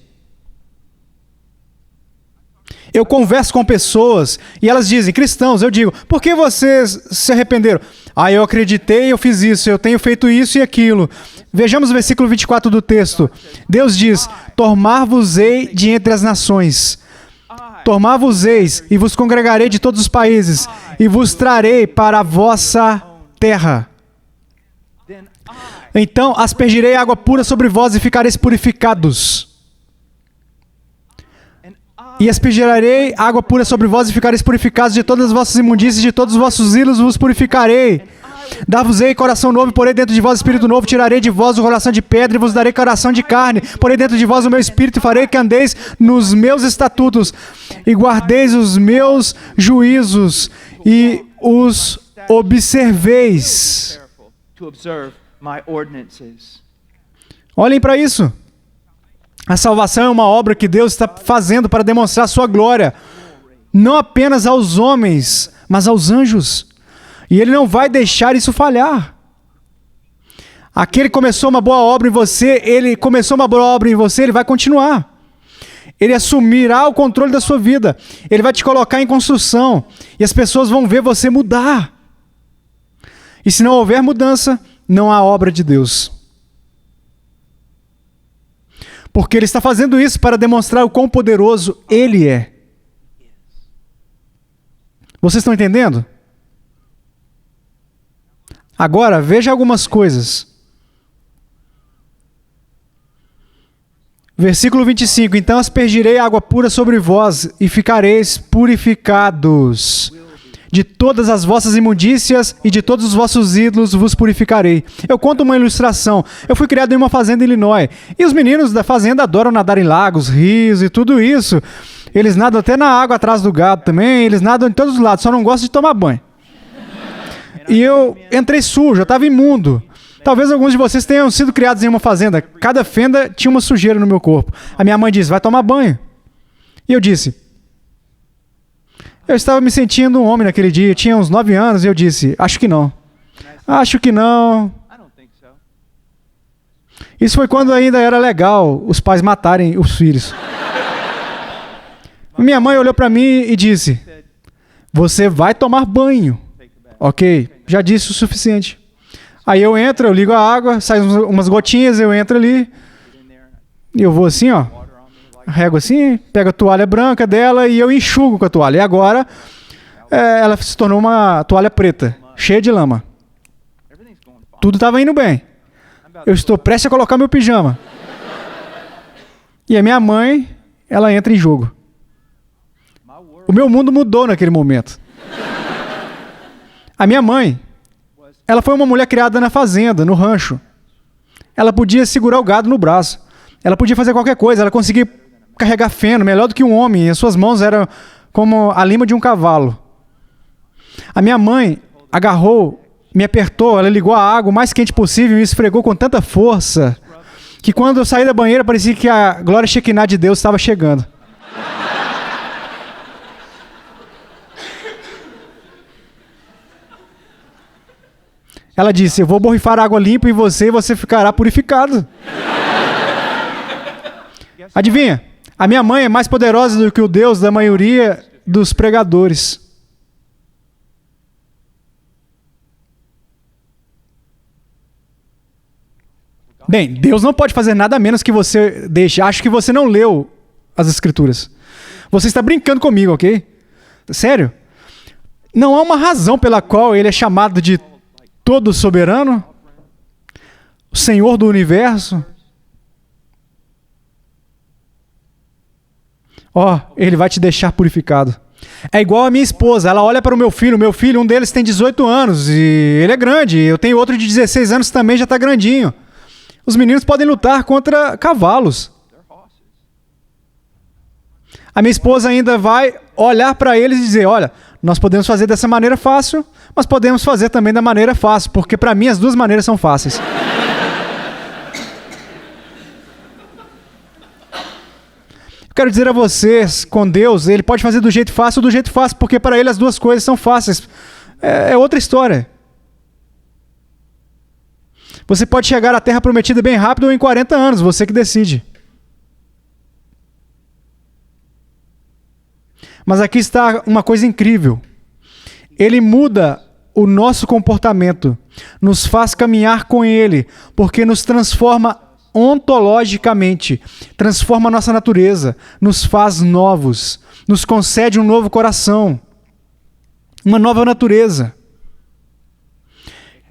A: Eu converso com pessoas e elas dizem, cristãos, eu digo, por que vocês se arrependeram? Eu acreditei, eu fiz isso, eu tenho feito isso e aquilo. Vejamos o versículo 24 do texto. Deus diz, tomar-vos-ei de entre as nações. Tomar-vos-eis e vos congregarei de todos os países e vos trarei para a vossa terra. Então aspergirei água pura sobre vós e ficareis purificados. E aspergirei água pura sobre vós e ficareis purificados de todas as vossas imundícias, de todos os vossos ídolos vos purificarei. Dar-vos-ei coração novo, porei dentro de vós espírito novo, tirarei de vós o coração de pedra e vos darei coração de carne, porei dentro de vós o meu espírito e farei que andeis nos meus estatutos e guardeis os meus juízos e os observeis. Olhem para isso. A salvação é uma obra que Deus está fazendo para demonstrar a sua glória, não apenas aos homens, mas aos anjos. E Ele não vai deixar isso falhar. Aquele que começou uma boa obra em você, Ele vai continuar. Ele assumirá o controle da sua vida. Ele vai te colocar em construção. E as pessoas vão ver você mudar. E se não houver mudança, não há obra de Deus. Porque Ele está fazendo isso para demonstrar o quão poderoso Ele é. Vocês estão entendendo? Agora, veja algumas coisas. Versículo 25. Então aspergirei água pura sobre vós e ficareis purificados. De todas as vossas imundícias e de todos os vossos ídolos vos purificarei. Eu conto uma ilustração. Eu fui criado em uma fazenda em Illinois. E os meninos da fazenda adoram nadar em lagos, rios e tudo isso. Eles nadam até na água atrás do gado também. Eles nadam em todos os lados, só não gostam de tomar banho. E eu entrei sujo, eu estava imundo. Talvez alguns de vocês tenham sido criados em uma fazenda. Cada fenda tinha uma sujeira no meu corpo. A minha mãe disse, vai tomar banho. E eu disse... Eu estava me sentindo um homem naquele dia, eu tinha uns 9 anos, e eu disse, acho que não. Acho que não. Isso foi quando ainda era legal os pais matarem os filhos. Minha mãe olhou para mim e disse, você vai tomar banho. Ok, já disse o suficiente. Aí eu entro, eu ligo a água, saem umas gotinhas, eu entro ali, e eu vou assim, ó. Rego assim, pego a toalha branca dela e eu enxugo com a toalha. E agora, ela se tornou uma toalha preta, cheia de lama. Tudo estava indo bem. Eu estou prestes a colocar meu pijama. E a minha mãe, ela entra em jogo. O meu mundo mudou naquele momento. A minha mãe, ela foi uma mulher criada na fazenda, no rancho. Ela podia segurar o gado no braço. Ela podia fazer qualquer coisa, ela conseguia carregar feno, melhor do que um homem, e as suas mãos eram como a lima de um cavalo. A minha mãe agarrou, me apertou, ela ligou a água o mais quente possível e me esfregou com tanta força que quando eu saí da banheira parecia que a glória Shekinah de Deus estava chegando. Ela disse, eu vou borrifar água limpa em você e você ficará purificado. Adivinha? A minha mãe é mais poderosa do que o Deus da maioria dos pregadores. Bem, Deus não pode fazer nada menos que você deixe. Acho que você não leu as Escrituras. Você está brincando comigo, ok? Sério? Não há uma razão pela qual ele é chamado de todo soberano? O Senhor do universo? Ele vai te deixar purificado. É igual a minha esposa, ela olha para o meu filho, um deles tem 18 anos e ele é grande, eu tenho outro de 16 anos também, já está grandinho. Os meninos podem lutar contra cavalos. A minha esposa ainda vai olhar para eles e dizer, olha, nós podemos fazer dessa maneira fácil, mas podemos fazer também da maneira fácil, porque para mim as duas maneiras são fáceis. Quero dizer a vocês, com Deus, Ele pode fazer do jeito fácil ou do jeito fácil, porque para Ele as duas coisas são fáceis. É outra história. Você pode chegar à Terra Prometida bem rápido ou em 40 anos, você que decide. Mas aqui está uma coisa incrível. Ele muda o nosso comportamento, nos faz caminhar com Ele, porque nos transforma ontologicamente, transforma a nossa natureza, nos faz novos, nos concede um novo coração, uma nova natureza,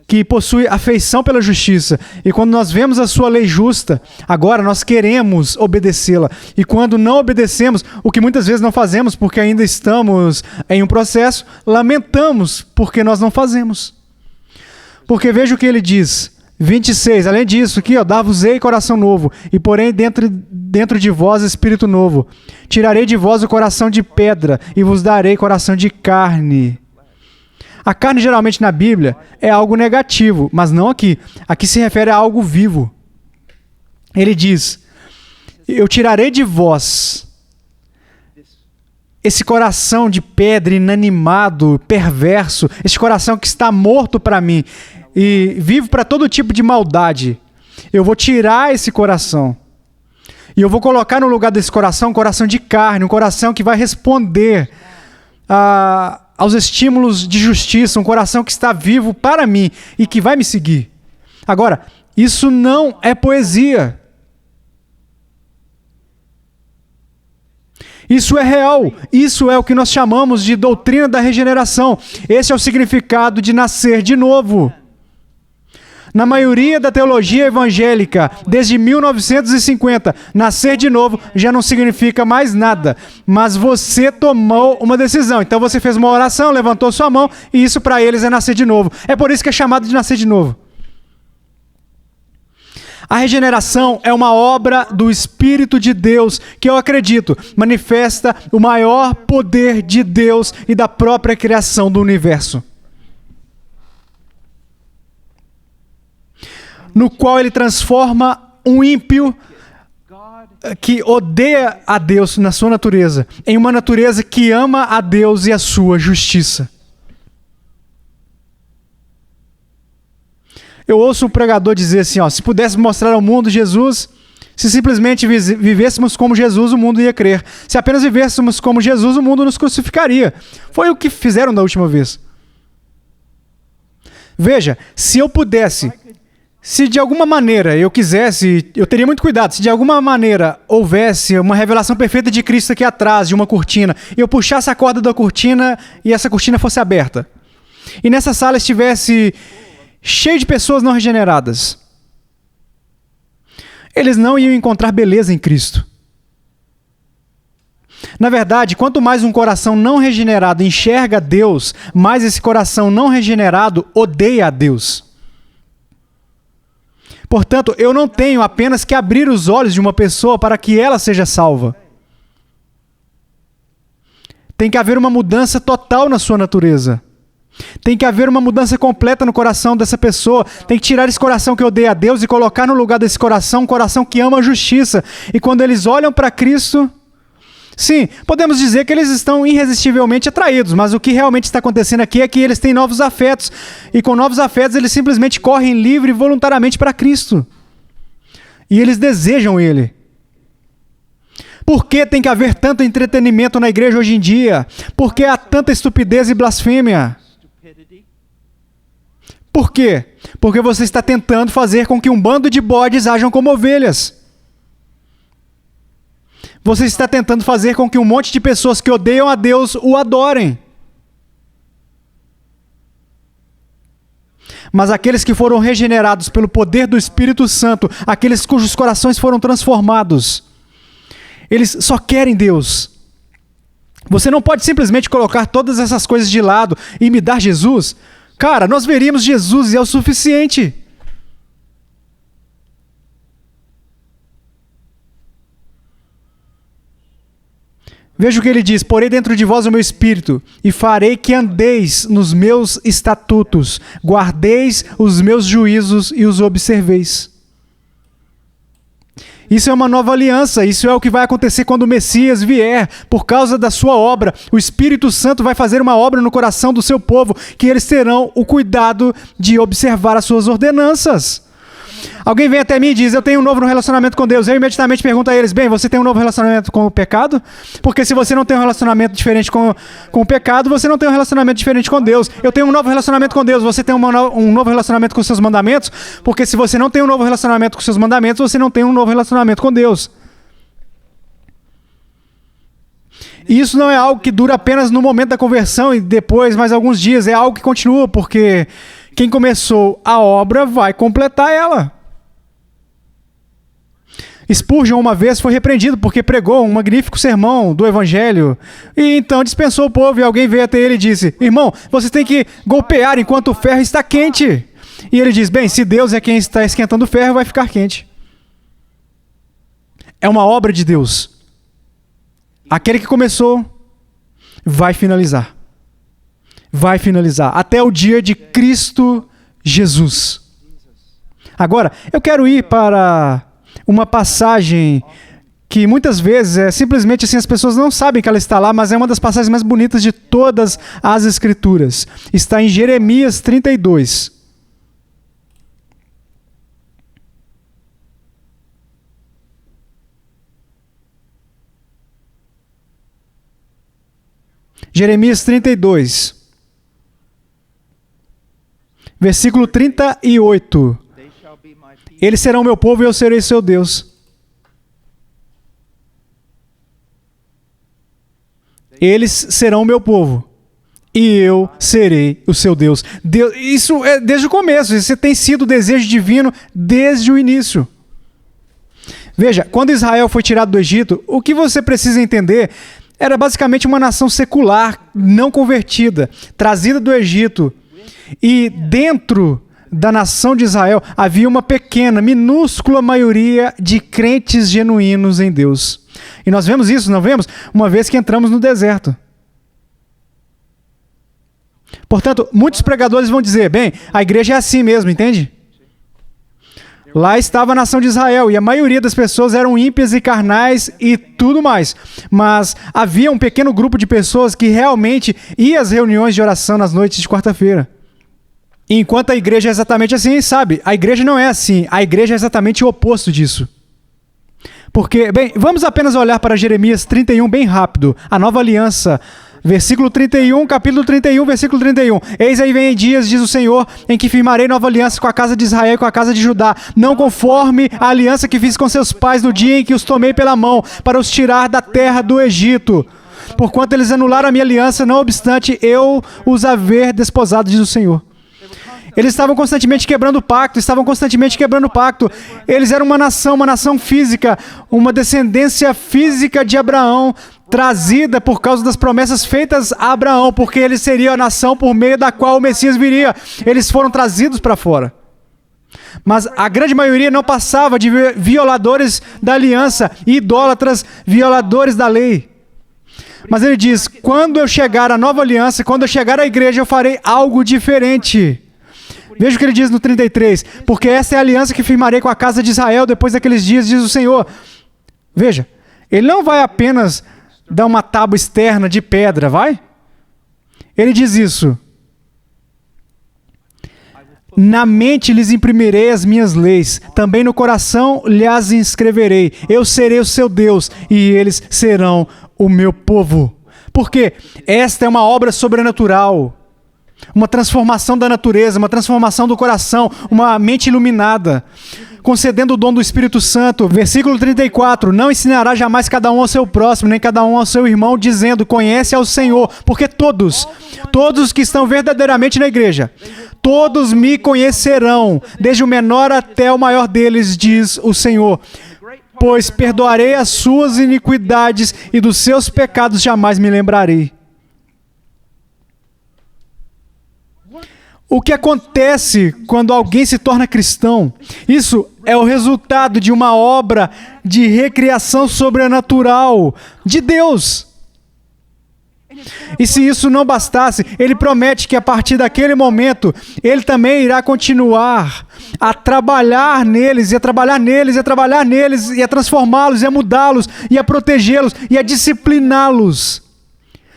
A: que possui afeição pela justiça. E quando nós vemos a sua lei justa, agora nós queremos obedecê-la. E quando não obedecemos, o que muitas vezes não fazemos porque ainda estamos em um processo, lamentamos porque nós não fazemos. Porque veja o que ele diz, 26, além disso, aqui, dar-vos-ei coração novo, e porém dentro de vós espírito novo. Tirarei de vós o coração de pedra, e vos darei coração de carne. A carne, geralmente, na Bíblia, é algo negativo, mas não aqui. Aqui se refere a algo vivo. Ele diz, eu tirarei de vós esse coração de pedra, inanimado, perverso, esse coração que está morto para mim, e vivo para todo tipo de maldade. Eu vou tirar esse coração. E eu vou colocar no lugar desse coração um coração de carne, um coração que vai responder aos estímulos de justiça, um coração que está vivo para mim e que vai me seguir. Agora, isso não é poesia. Isso é real. Isso é o que nós chamamos de doutrina da regeneração. Esse é o significado de nascer de novo. Na maioria da teologia evangélica, desde 1950, nascer de novo já não significa mais nada. Mas você tomou uma decisão. Então você fez uma oração, levantou sua mão, e isso para eles é nascer de novo. É por isso que é chamado de nascer de novo. A regeneração é uma obra do Espírito de Deus, que eu acredito, manifesta o maior poder de Deus e da própria criação do universo. No qual ele transforma um ímpio que odeia a Deus na sua natureza, em uma natureza que ama a Deus e a sua justiça. Eu ouço um pregador dizer assim, se pudéssemos mostrar ao mundo Jesus, se simplesmente vivêssemos como Jesus, o mundo ia crer. Se apenas vivêssemos como Jesus, o mundo nos crucificaria. Foi o que fizeram da última vez. Veja, se eu pudesse... Se de alguma maneira eu quisesse, eu teria muito cuidado, se de alguma maneira houvesse uma revelação perfeita de Cristo aqui atrás, de uma cortina, e eu puxasse a corda da cortina e essa cortina fosse aberta, e nessa sala estivesse cheio de pessoas não regeneradas, eles não iam encontrar beleza em Cristo. Na verdade, quanto mais um coração não regenerado enxerga Deus, mais esse coração não regenerado odeia a Deus. Portanto, eu não tenho apenas que abrir os olhos de uma pessoa para que ela seja salva. Tem que haver uma mudança total na sua natureza. Tem que haver uma mudança completa no coração dessa pessoa. Tem que tirar esse coração que odeia a Deus e colocar no lugar desse coração um coração que ama a justiça. E quando eles olham para Cristo, Sim, podemos dizer que eles estão irresistivelmente atraídos, mas o que realmente está acontecendo aqui é que eles têm novos afetos, e com novos afetos eles simplesmente correm livre e voluntariamente para Cristo. E eles desejam Ele. Por que tem que haver tanto entretenimento na igreja hoje em dia? Por que há tanta estupidez e blasfêmia? Por quê? Porque você está tentando fazer com que um bando de bodes ajam como ovelhas. Você está tentando fazer com que um monte de pessoas que odeiam a Deus o adorem. Mas aqueles que foram regenerados pelo poder do Espírito Santo, aqueles cujos corações foram transformados, eles só querem Deus. Você não pode simplesmente colocar todas essas coisas de lado e me dar Jesus. Cara, nós veríamos Jesus e é o suficiente. Veja o que ele diz: porei dentro de vós o meu espírito, e farei que andeis nos meus estatutos, guardeis os meus juízos e os observeis. Isso é uma nova aliança, isso é o que vai acontecer quando o Messias vier, por causa da sua obra. O Espírito Santo vai fazer uma obra no coração do seu povo, que eles terão o cuidado de observar as suas ordenanças. Alguém vem até mim e diz: eu tenho um novo relacionamento com Deus. Eu imediatamente pergunto a eles: bem, você tem um novo relacionamento com o pecado? Porque se você não tem um relacionamento diferente com o pecado, você não tem um relacionamento diferente com Deus. Eu tenho um novo relacionamento com Deus. Você tem um novo relacionamento com os seus mandamentos? Porque se você não tem um novo relacionamento com os seus mandamentos, você não tem um novo relacionamento com Deus. E isso não é algo que dura apenas no momento da conversão e depois mais alguns dias. É algo que continua, porque quem começou a obra vai completar ela. Spurgeon uma vez foi repreendido porque pregou um magnífico sermão do Evangelho e então dispensou o povo, e alguém veio até ele e disse: irmão, você tem que golpear enquanto o ferro está quente. E ele diz: bem, se Deus é quem está esquentando o ferro, vai ficar quente. É uma obra de Deus. Aquele que começou vai finalizar. Vai finalizar até o dia de Cristo Jesus. Agora, eu quero ir para uma passagem que muitas vezes é simplesmente assim, as pessoas não sabem que ela está lá, mas é uma das passagens mais bonitas de todas as Escrituras. Está em Jeremias 32. Jeremias 32. Versículo 38. Eles serão meu povo e eu serei seu Deus. Eles serão meu povo e eu serei o seu Deus. Isso é desde o começo. Isso tem sido o desejo divino desde o início. Veja, quando Israel foi tirado do Egito, o que você precisa entender era basicamente uma nação secular, não convertida, trazida do Egito. E dentro da nação de Israel havia uma pequena, minúscula maioria de crentes genuínos em Deus. E nós vemos isso, não vemos? Uma vez que entramos no deserto. Portanto, muitos pregadores vão dizer: bem, a igreja é assim mesmo, entende? Lá estava a nação de Israel e a maioria das pessoas eram ímpias e carnais e tudo mais. Mas havia um pequeno grupo de pessoas que realmente ia às reuniões de oração nas noites de quarta-feira. Enquanto a igreja é exatamente assim, sabe? A igreja não é assim. A igreja é exatamente o oposto disso. Porque, bem, vamos apenas olhar para Jeremias 31 bem rápido. A nova aliança, versículo 31, capítulo 31, versículo 31. Eis aí vem dias, diz o Senhor, em que firmarei nova aliança com a casa de Israel e com a casa de Judá, não conforme a aliança que fiz com seus pais no dia em que os tomei pela mão, para os tirar da terra do Egito. Porquanto eles anularam a minha aliança, não obstante eu os haver desposado, diz o Senhor. Eles estavam constantemente quebrando o pacto, Eles eram uma nação física, uma descendência física de Abraão, trazida por causa das promessas feitas a Abraão, porque ele seria a nação por meio da qual o Messias viria. Eles foram trazidos para fora. Mas a grande maioria não passava de violadores da aliança, idólatras, violadores da lei. Mas ele diz: quando eu chegar à nova aliança, quando eu chegar à igreja, eu farei algo diferente. Veja o que ele diz no 33. Porque essa é a aliança que firmarei com a casa de Israel depois daqueles dias, diz o Senhor. Veja, ele não vai apenas dá uma tábua externa de pedra, vai? Ele diz isso. Na mente lhes imprimirei as minhas leis, também no coração lhes inscreverei. Eu serei o seu Deus e eles serão o meu povo. Porque esta é uma obra sobrenatural, uma transformação da natureza, uma transformação do coração, uma mente iluminada, concedendo o dom do Espírito Santo. Versículo 34, não ensinará jamais cada um ao seu próximo, nem cada um ao seu irmão, dizendo, conhece ao Senhor, porque todos que estão verdadeiramente na igreja, todos me conhecerão, desde o menor até o maior deles, diz o Senhor. Pois perdoarei as suas iniquidades e dos seus pecados jamais me lembrarei. O que acontece quando alguém se torna cristão? Isso é o resultado de uma obra de recriação sobrenatural de Deus. E se isso não bastasse, ele promete que a partir daquele momento, ele também irá continuar a trabalhar neles, e a trabalhar neles, e a trabalhar neles, e a transformá-los, e a mudá-los, e a protegê-los, e a discipliná-los,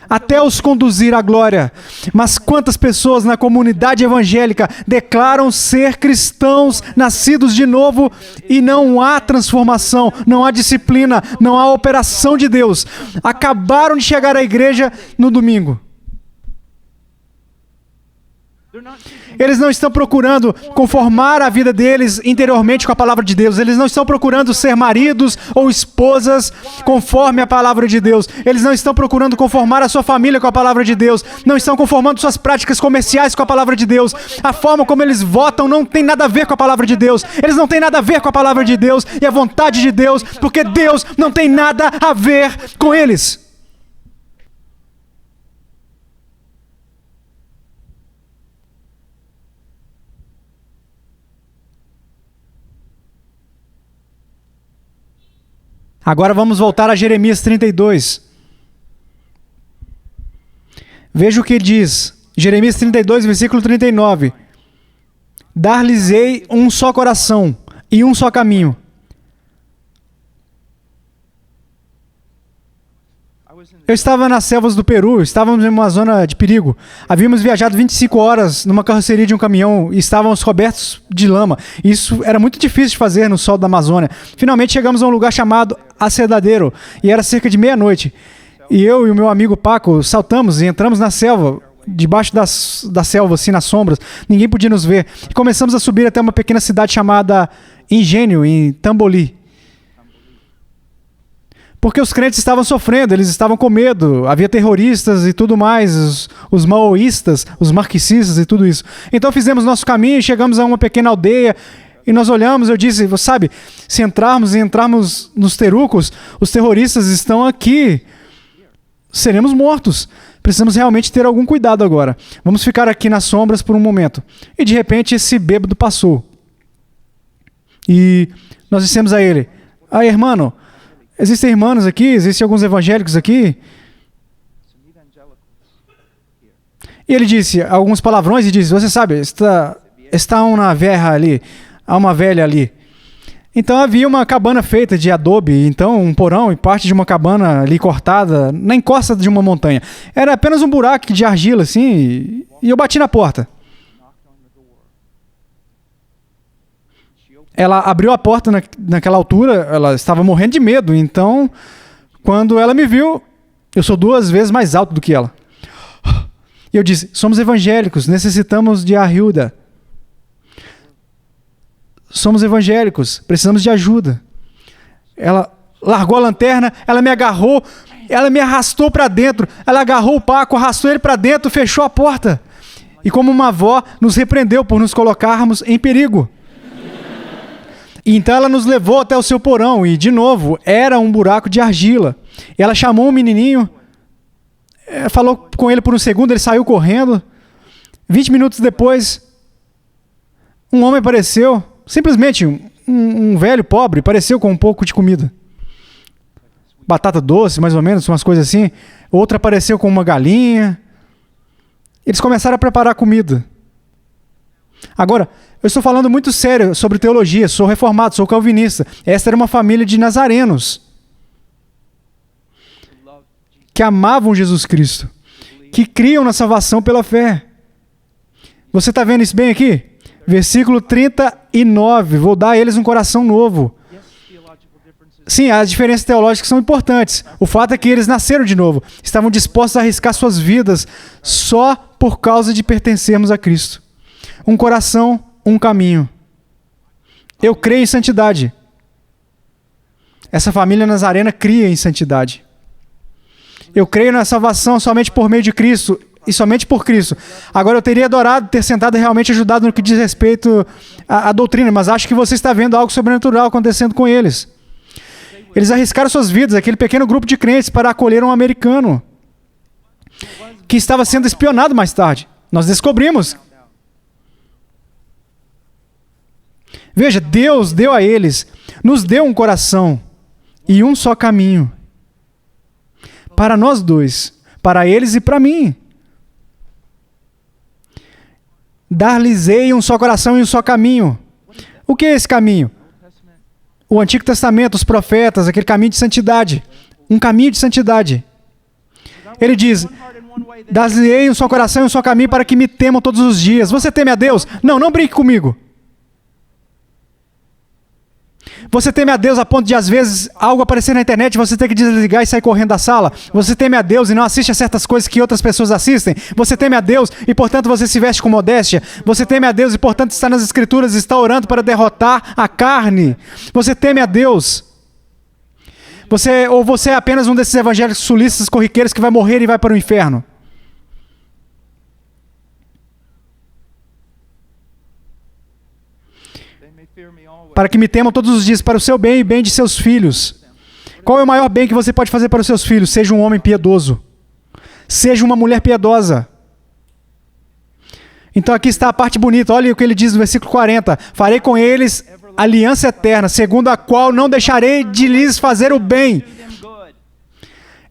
A: até os conduzir à glória. Mas quantas pessoas na comunidade evangélica declaram ser cristãos, nascidos de novo, e não há transformação, não há disciplina, não há operação de Deus. Acabaram de chegar à igreja no domingo. Eles não estão procurando conformar a vida deles interiormente com a palavra de Deus. Eles não estão procurando ser maridos ou esposas conforme a palavra de Deus. Eles não estão procurando conformar a sua família com a palavra de Deus. Não estão conformando suas práticas comerciais com a palavra de Deus. A forma como eles votam não tem nada a ver com a palavra de Deus. Eles não têm nada a ver com a palavra de Deus e a vontade de Deus, porque Deus não tem nada a ver com eles. Agora vamos voltar a Jeremias 32. Veja o que diz. Jeremias 32, versículo 39. Dar-lhes-ei um só coração e um só caminho. Eu estava nas selvas do Peru, estávamos em uma zona de perigo. Havíamos viajado 25 horas numa carroceria de um caminhão e estávamos cobertos de lama. Isso era muito difícil de fazer no sol da Amazônia. Finalmente chegamos a um lugar chamado Acerdadeiro e era cerca de meia-noite. E eu e o meu amigo Paco saltamos e entramos na selva, debaixo da selva, assim, nas sombras. Ninguém podia nos ver. E começamos a subir até uma pequena cidade chamada Engenho, em Tamboli. Porque os crentes estavam sofrendo, eles estavam com medo, havia terroristas e tudo mais, os maoístas, os marxistas e tudo isso. Então fizemos nosso caminho, chegamos a uma pequena aldeia e nós olhamos, eu disse, você sabe, se entrarmos nos terucos, os terroristas estão aqui, seremos mortos. Precisamos realmente ter algum cuidado agora. Vamos ficar aqui nas sombras por um momento. E de repente esse bêbado passou. E nós dissemos a ele, irmão, existem irmãos aqui? Existem alguns evangélicos aqui? E ele disse alguns palavrões e disse, você sabe, está uma velha ali, há uma velha ali. Então havia uma cabana feita de adobe, então um porão e parte de uma cabana ali cortada na encosta de uma montanha. Era apenas um buraco de argila assim, e eu bati na porta. Ela abriu a porta naquela altura, ela estava morrendo de medo, então, quando ela me viu, eu sou 2 vezes mais alto do que ela. E eu disse, somos evangélicos, necessitamos de ajuda. Somos evangélicos, precisamos de ajuda. Ela largou a lanterna, ela me agarrou, ela me arrastou para dentro, ela agarrou o Paco, arrastou ele para dentro, fechou a porta. E como uma avó, nos repreendeu por nos colocarmos em perigo. E então ela nos levou até o seu porão e, de novo, era um buraco de argila. E ela chamou um menininho, falou com ele por um segundo, ele saiu correndo. 20 minutos depois, um homem apareceu, simplesmente um velho pobre, apareceu com um pouco de comida. Batata doce, mais ou menos, umas coisas assim. Outro apareceu com uma galinha. Eles começaram a preparar comida. Agora, eu estou falando muito sério sobre teologia, sou reformado, sou calvinista. Esta era uma família de nazarenos que amavam Jesus Cristo, que criam na salvação pela fé. Você está vendo isso bem aqui? Versículo 39. Vou dar a eles um coração novo. Sim, as diferenças teológicas são importantes. O fato é que eles nasceram de novo. Estavam dispostos a arriscar suas vidas só por causa de pertencermos a Cristo. Um coração, um caminho. Eu creio em santidade. Essa família nazarena cria em santidade. Eu creio na salvação somente por meio de Cristo e somente por Cristo. Agora, eu teria adorado ter sentado e realmente ajudado no que diz respeito à doutrina, mas acho que você está vendo algo sobrenatural acontecendo com eles. Eles arriscaram suas vidas, aquele pequeno grupo de crentes, para acolher um americano que estava sendo espionado mais tarde. Nós descobrimos. Veja, Deus deu a eles, nos deu um coração e um só caminho. Para nós dois, para eles e para mim. Dar-lhes-ei um só coração e um só caminho. O que é esse caminho? O Antigo Testamento, os profetas, aquele caminho de santidade. Um caminho de santidade. Ele diz, dar-lhes-ei um só coração e um só caminho para que me temam todos os dias. Você teme a Deus? Não, não brinque comigo. Você teme a Deus a ponto de, às vezes, algo aparecer na internet e você ter que desligar e sair correndo da sala? Você teme a Deus e não assiste a certas coisas que outras pessoas assistem? Você teme a Deus e, portanto, você se veste com modéstia? Você teme a Deus e, portanto, está nas Escrituras e está orando para derrotar a carne? Você teme a Deus? Ou você é apenas um desses evangélicos sulistas corriqueiros que vai morrer e vai para o inferno? Para que me temam todos os dias, para o seu bem e bem de seus filhos. Qual é o maior bem que você pode fazer para os seus filhos? Seja um homem piedoso. Seja uma mulher piedosa. Então aqui está a parte bonita. Olha o que ele diz no versículo 40. Farei com eles aliança eterna, segundo a qual não deixarei de lhes fazer o bem.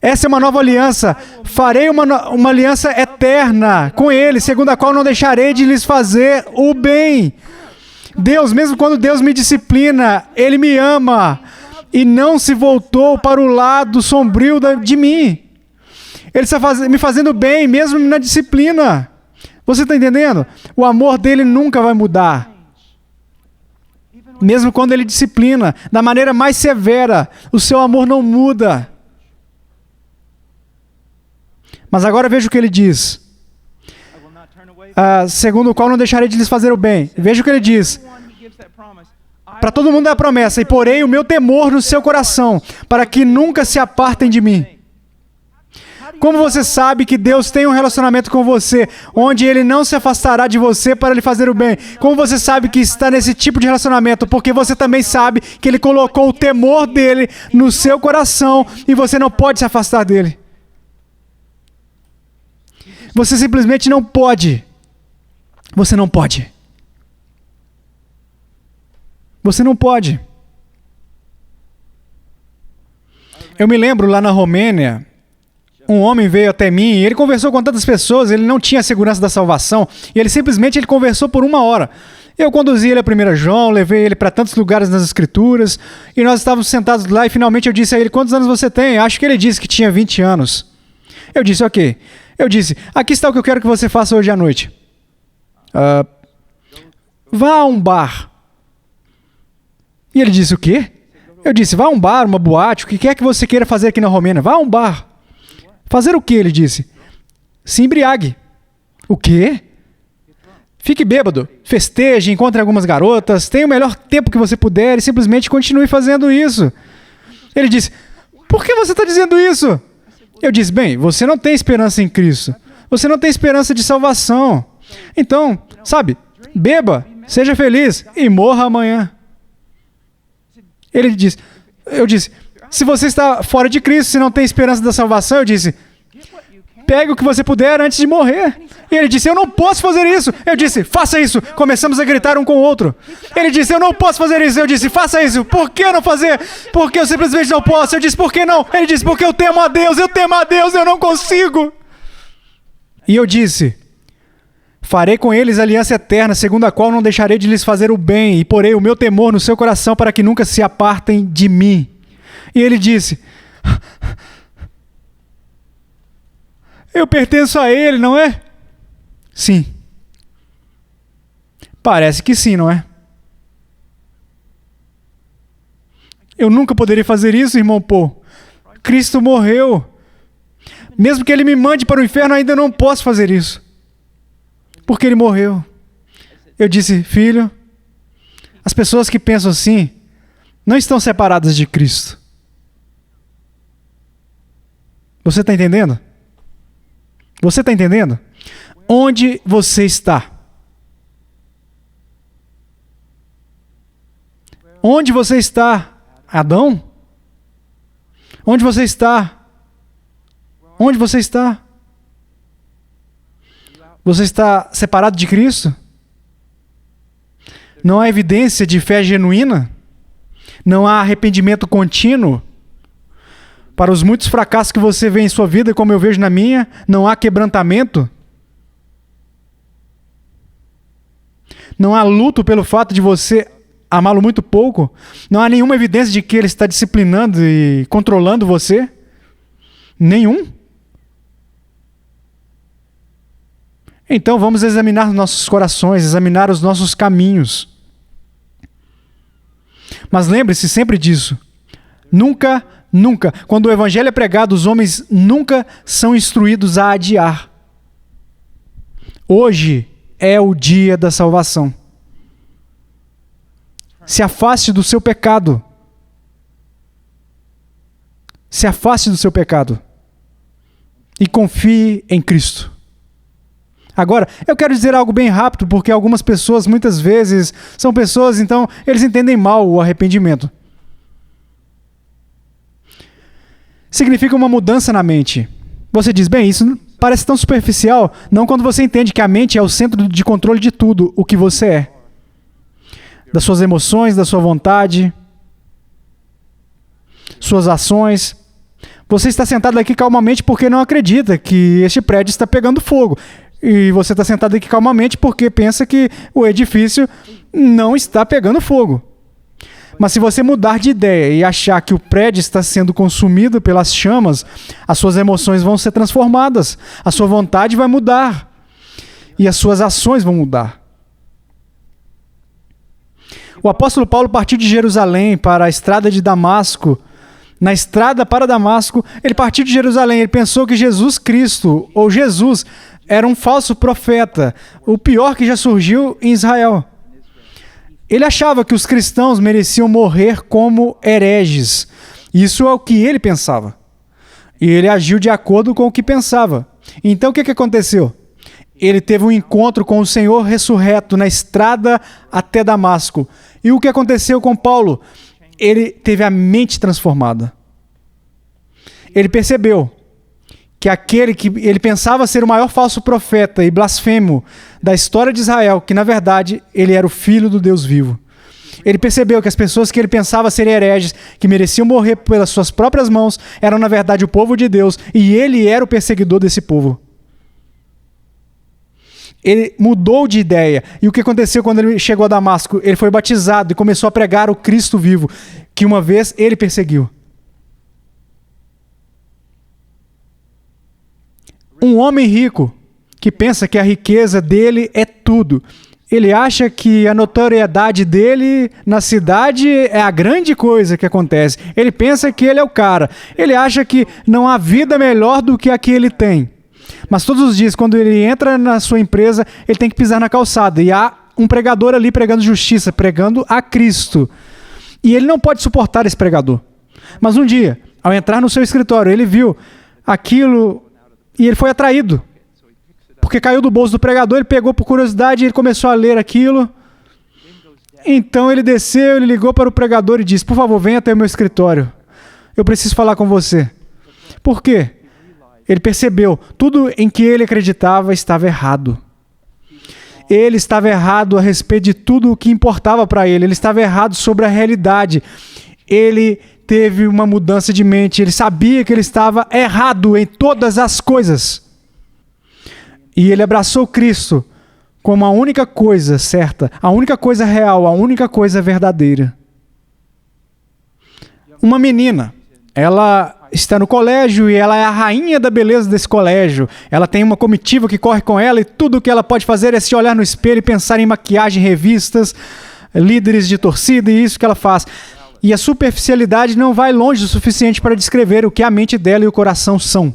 A: Essa é uma nova aliança. Farei uma aliança eterna com eles, segundo a qual não deixarei de lhes fazer o bem. Deus, mesmo quando Deus me disciplina, Ele me ama e não se voltou para o lado sombrio de mim. Ele está me fazendo bem, mesmo na disciplina. Você está entendendo? O amor dele nunca vai mudar. Mesmo quando Ele disciplina, da maneira mais severa, o seu amor não muda. Mas agora veja o que Ele diz. Segundo o qual não deixarei de lhes fazer o bem. Veja o que ele diz. Para todo mundo é a promessa. E porei o meu temor no seu coração, para que nunca se apartem de mim. Como você sabe que Deus tem um relacionamento com você, onde Ele não se afastará de você para lhe fazer o bem? Como você sabe que está nesse tipo de relacionamento? Porque você também sabe que Ele colocou o temor dEle no seu coração e você não pode se afastar dEle. Você simplesmente não pode. Você não pode. Você não pode. Eu me lembro lá na Romênia, um homem veio até mim e ele conversou com tantas pessoas, ele não tinha a segurança da salvação e ele simplesmente conversou por 1 hora. Eu conduzi ele a 1 João, levei ele para tantos lugares nas Escrituras e nós estávamos sentados lá e finalmente eu disse a ele, quantos anos você tem? Acho que ele disse que tinha 20 anos. Eu disse, ok. Eu disse, aqui está o que eu quero que você faça hoje à noite. Vá a um bar. E ele disse, o quê? Eu disse, vá a um bar, uma boate, o que quer que você queira fazer aqui na Romênia. Vá a um bar. Fazer o quê? Ele disse. Se embriague. O quê? Fique bêbado. Festeje, encontre algumas garotas, tenha o melhor tempo que você puder e simplesmente continue fazendo isso. Ele disse, por que você está dizendo isso? Eu disse, bem, você não tem esperança em Cristo. Você não tem esperança de salvação. Então, sabe, beba, seja feliz e morra amanhã. Eu disse, se você está fora de Cristo, se não tem esperança da salvação, eu disse, pegue o que você puder antes de morrer. E ele disse, eu não posso fazer isso. Eu disse, faça isso. Começamos a gritar um com o outro. Ele disse, eu não posso fazer isso. Eu disse, faça isso. Por que não fazer? Porque eu simplesmente não posso. Eu disse, por que não? Ele disse, porque eu temo a Deus, eu não consigo. E eu disse, farei com eles aliança eterna, segundo a qual não deixarei de lhes fazer o bem, e porei o meu temor no seu coração para que nunca se apartem de mim. E ele disse, Eu pertenço a Ele, não é? Sim. Parece que sim, não é? Eu nunca poderia fazer isso, irmão Paul. Cristo morreu. Mesmo que Ele me mande para o inferno, ainda não posso fazer isso. Porque Ele morreu. Eu disse, filho, as pessoas que pensam assim não estão separadas de Cristo. Você está entendendo? Você está entendendo? Onde você está? Onde você está, Adão? Onde você está? Onde você está? Você está separado de Cristo? Não há evidência de fé genuína? Não há arrependimento contínuo? Para os muitos fracassos que você vê em sua vida, como eu vejo na minha, não há quebrantamento? Não há luto pelo fato de você amá-lo muito pouco? Não há nenhuma evidência de que ele está disciplinando e controlando você? Nenhum? Então vamos examinar nossos corações, examinar os nossos caminhos. Mas lembre-se sempre disso. Nunca, quando o evangelho é pregado, os homens nunca são instruídos a adiar. Hoje é o dia da salvação. Se afaste do seu pecado. Se afaste do seu pecado. E confie em Cristo. Agora, eu quero dizer algo bem rápido, porque algumas pessoas, muitas vezes, são pessoas, então, eles entendem mal o arrependimento. Significa uma mudança na mente. Você diz, bem, isso parece tão superficial. Não quando você entende que a mente é o centro de controle de tudo, o que você é. Das suas emoções, da sua vontade, suas ações. Você está sentado aqui calmamente porque não acredita que este prédio está pegando fogo. E você está sentado aqui calmamente porque pensa que o edifício não está pegando fogo. Mas se você mudar de ideia e achar que o prédio está sendo consumido pelas chamas, as suas emoções vão ser transformadas, a sua vontade vai mudar e as suas ações vão mudar. O apóstolo Paulo partiu de Jerusalém para a estrada de Damasco. Na estrada para Damasco, ele partiu de Jerusalém. Ele pensou que Jesus Cristo, ou Jesus, era um falso profeta, o pior que já surgiu em Israel. Ele achava que os cristãos mereciam morrer como hereges. Isso é o que ele pensava. E ele agiu de acordo com o que pensava. Então o que aconteceu? Ele teve um encontro com o Senhor ressurreto na estrada até Damasco. E o que aconteceu com Paulo? Ele teve a mente transformada. Ele percebeu que aquele que ele pensava ser o maior falso profeta e blasfemo da história de Israel, que na verdade ele era o filho do Deus vivo. Ele percebeu que as pessoas que ele pensava serem hereges, que mereciam morrer pelas suas próprias mãos, eram na verdade o povo de Deus, e ele era o perseguidor desse povo. Ele mudou de ideia. E o que aconteceu quando ele chegou a Damasco? Ele foi batizado e começou a pregar o Cristo vivo, que uma vez ele perseguiu. Um homem rico que pensa que a riqueza dele é tudo. Ele acha que a notoriedade dele na cidade é a grande coisa que acontece. Ele pensa que ele é o cara. Ele acha que não há vida melhor do que a que ele tem. Mas todos os dias, quando ele entra na sua empresa, ele tem que pisar na calçada. E há um pregador ali pregando justiça, pregando a Cristo. E ele não pode suportar esse pregador. Mas um dia, ao entrar no seu escritório, ele viu aquilo e ele foi atraído. Porque caiu do bolso do pregador, ele pegou por curiosidade e ele começou a ler aquilo. Então ele desceu, ele ligou para o pregador e disse, por favor, venha até o meu escritório. Eu preciso falar com você. Por quê? Ele percebeu, tudo em que ele acreditava estava errado. Ele estava errado a respeito de tudo o que importava para ele. Ele estava errado sobre a realidade. Ele teve uma mudança de mente. Ele sabia que ele estava errado em todas as coisas. E ele abraçou Cristo como a única coisa certa, a única coisa real, a única coisa verdadeira. Uma menina, ela está no colégio e ela é a rainha da beleza desse colégio. Ela tem uma comitiva que corre com ela e tudo o que ela pode fazer é se olhar no espelho e pensar em maquiagem, revistas, líderes de torcida e isso que ela faz. E a superficialidade não vai longe o suficiente para descrever o que a mente dela e o coração são.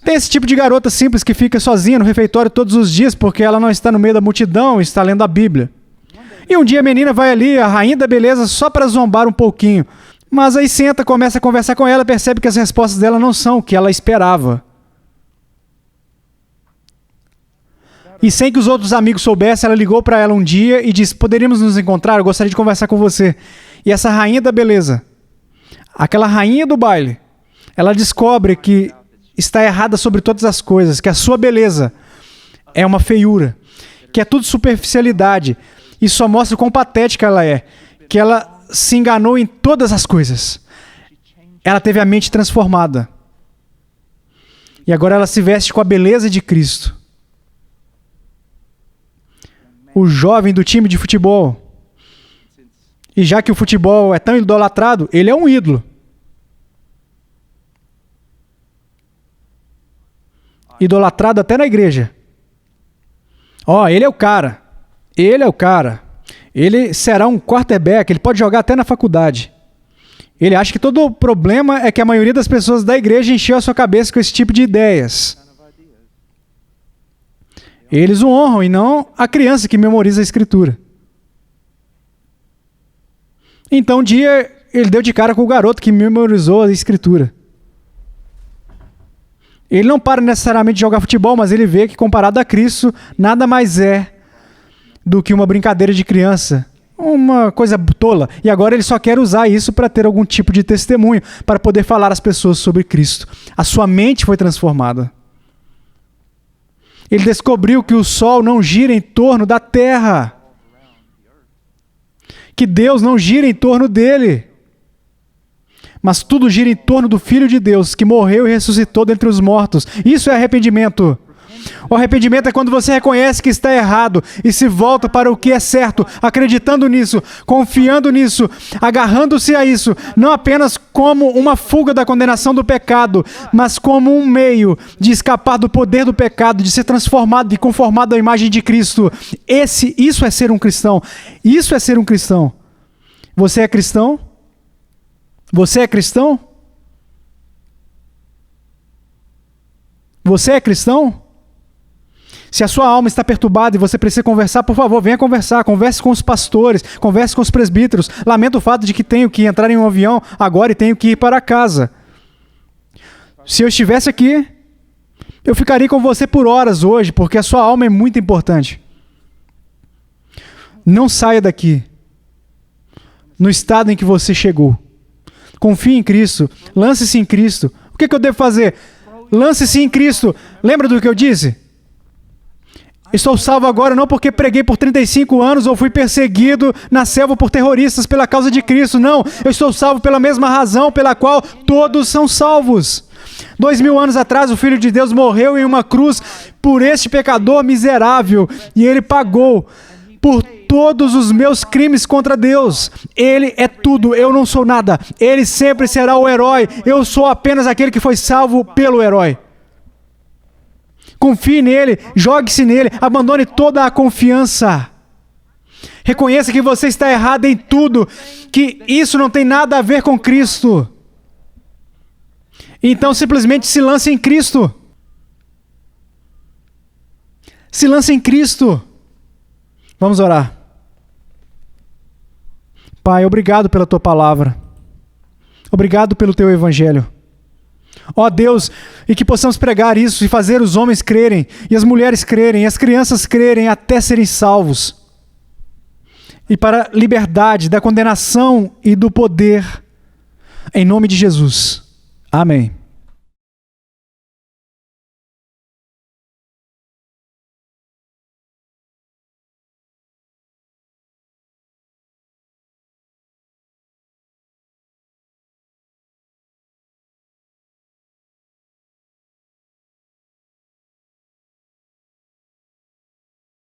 A: Tem esse tipo de garota simples que fica sozinha no refeitório todos os dias porque ela não está no meio da multidão e está lendo a Bíblia. E um dia a menina vai ali, a rainha da beleza, só para zombar um pouquinho. Mas aí senta, começa a conversar com ela, percebe que as respostas dela não são o que ela esperava. E sem que os outros amigos soubessem, ela ligou para ela um dia e disse: poderíamos nos encontrar? Eu gostaria de conversar com você. E essa rainha da beleza, aquela rainha do baile, ela descobre que está errada sobre todas as coisas, que a sua beleza é uma feiura, que é tudo superficialidade. E só mostra o quão patética ela é, que ela se enganou em todas as coisas. Ela teve a mente transformada. E agora ela se veste com a beleza de Cristo. O jovem do time de futebol. E já que o futebol é tão idolatrado, ele é um ídolo. Idolatrado até na igreja. Ele é o cara. Ele é o cara. Ele será um quarterback, ele pode jogar até na faculdade. Ele acha que todo o problema é que a maioria das pessoas da igreja encheu a sua cabeça com esse tipo de ideias. Eles o honram e não a criança que memoriza a escritura. Então um dia ele deu de cara com o garoto que memorizou a escritura. Ele não para necessariamente de jogar futebol, mas ele vê que comparado a Cristo, nada mais é do que uma brincadeira de criança, uma coisa tola. E agora ele só quer usar isso para ter algum tipo de testemunho, para poder falar às pessoas sobre Cristo. A sua mente foi transformada. Ele descobriu que o sol não gira em torno da terra, que Deus não gira em torno dele, mas tudo gira em torno do Filho de Deus, que morreu e ressuscitou dentre os mortos. Isso é arrependimento. O arrependimento é quando você reconhece que está errado e se volta para o que é certo, acreditando nisso, confiando nisso, agarrando-se a isso, não apenas como uma fuga da condenação do pecado, mas como um meio de escapar do poder do pecado, de ser transformado e conformado à imagem de Cristo. Isso é ser um cristão. Isso é ser um cristão. Você é cristão? Você é cristão? Você é cristão? Se a sua alma está perturbada e você precisa conversar, por favor, venha conversar. Converse com os pastores, converse com os presbíteros. Lamento o fato de que tenho que entrar em um avião agora e tenho que ir para casa. Se eu estivesse aqui, eu ficaria com você por horas hoje, porque a sua alma é muito importante. Não saia daqui no estado em que você chegou. Confie em Cristo. Lance-se em Cristo. O que eu devo fazer? Lance-se em Cristo. Lembra do que eu disse? Estou salvo agora não porque preguei por 35 anos ou fui perseguido na selva por terroristas pela causa de Cristo. Não, eu estou salvo pela mesma razão pela qual todos são salvos. 2000 anos atrás, o Filho de Deus morreu em uma cruz por este pecador miserável e ele pagou por todos os meus crimes contra Deus. Ele é tudo, eu não sou nada. Ele sempre será o herói. Eu sou apenas aquele que foi salvo pelo herói. Confie nele, jogue-se nele, abandone toda a confiança. Reconheça que você está errado em tudo, que isso não tem nada a ver com Cristo. Então simplesmente se lance em Cristo. Se lance em Cristo. Vamos orar. Pai, obrigado pela Tua palavra. Obrigado pelo Teu Evangelho. Ó Deus, e que possamos pregar isso e fazer os homens crerem, e as mulheres crerem, e as crianças crerem até serem salvos. E para a liberdade da condenação e do poder, em nome de Jesus. Amém.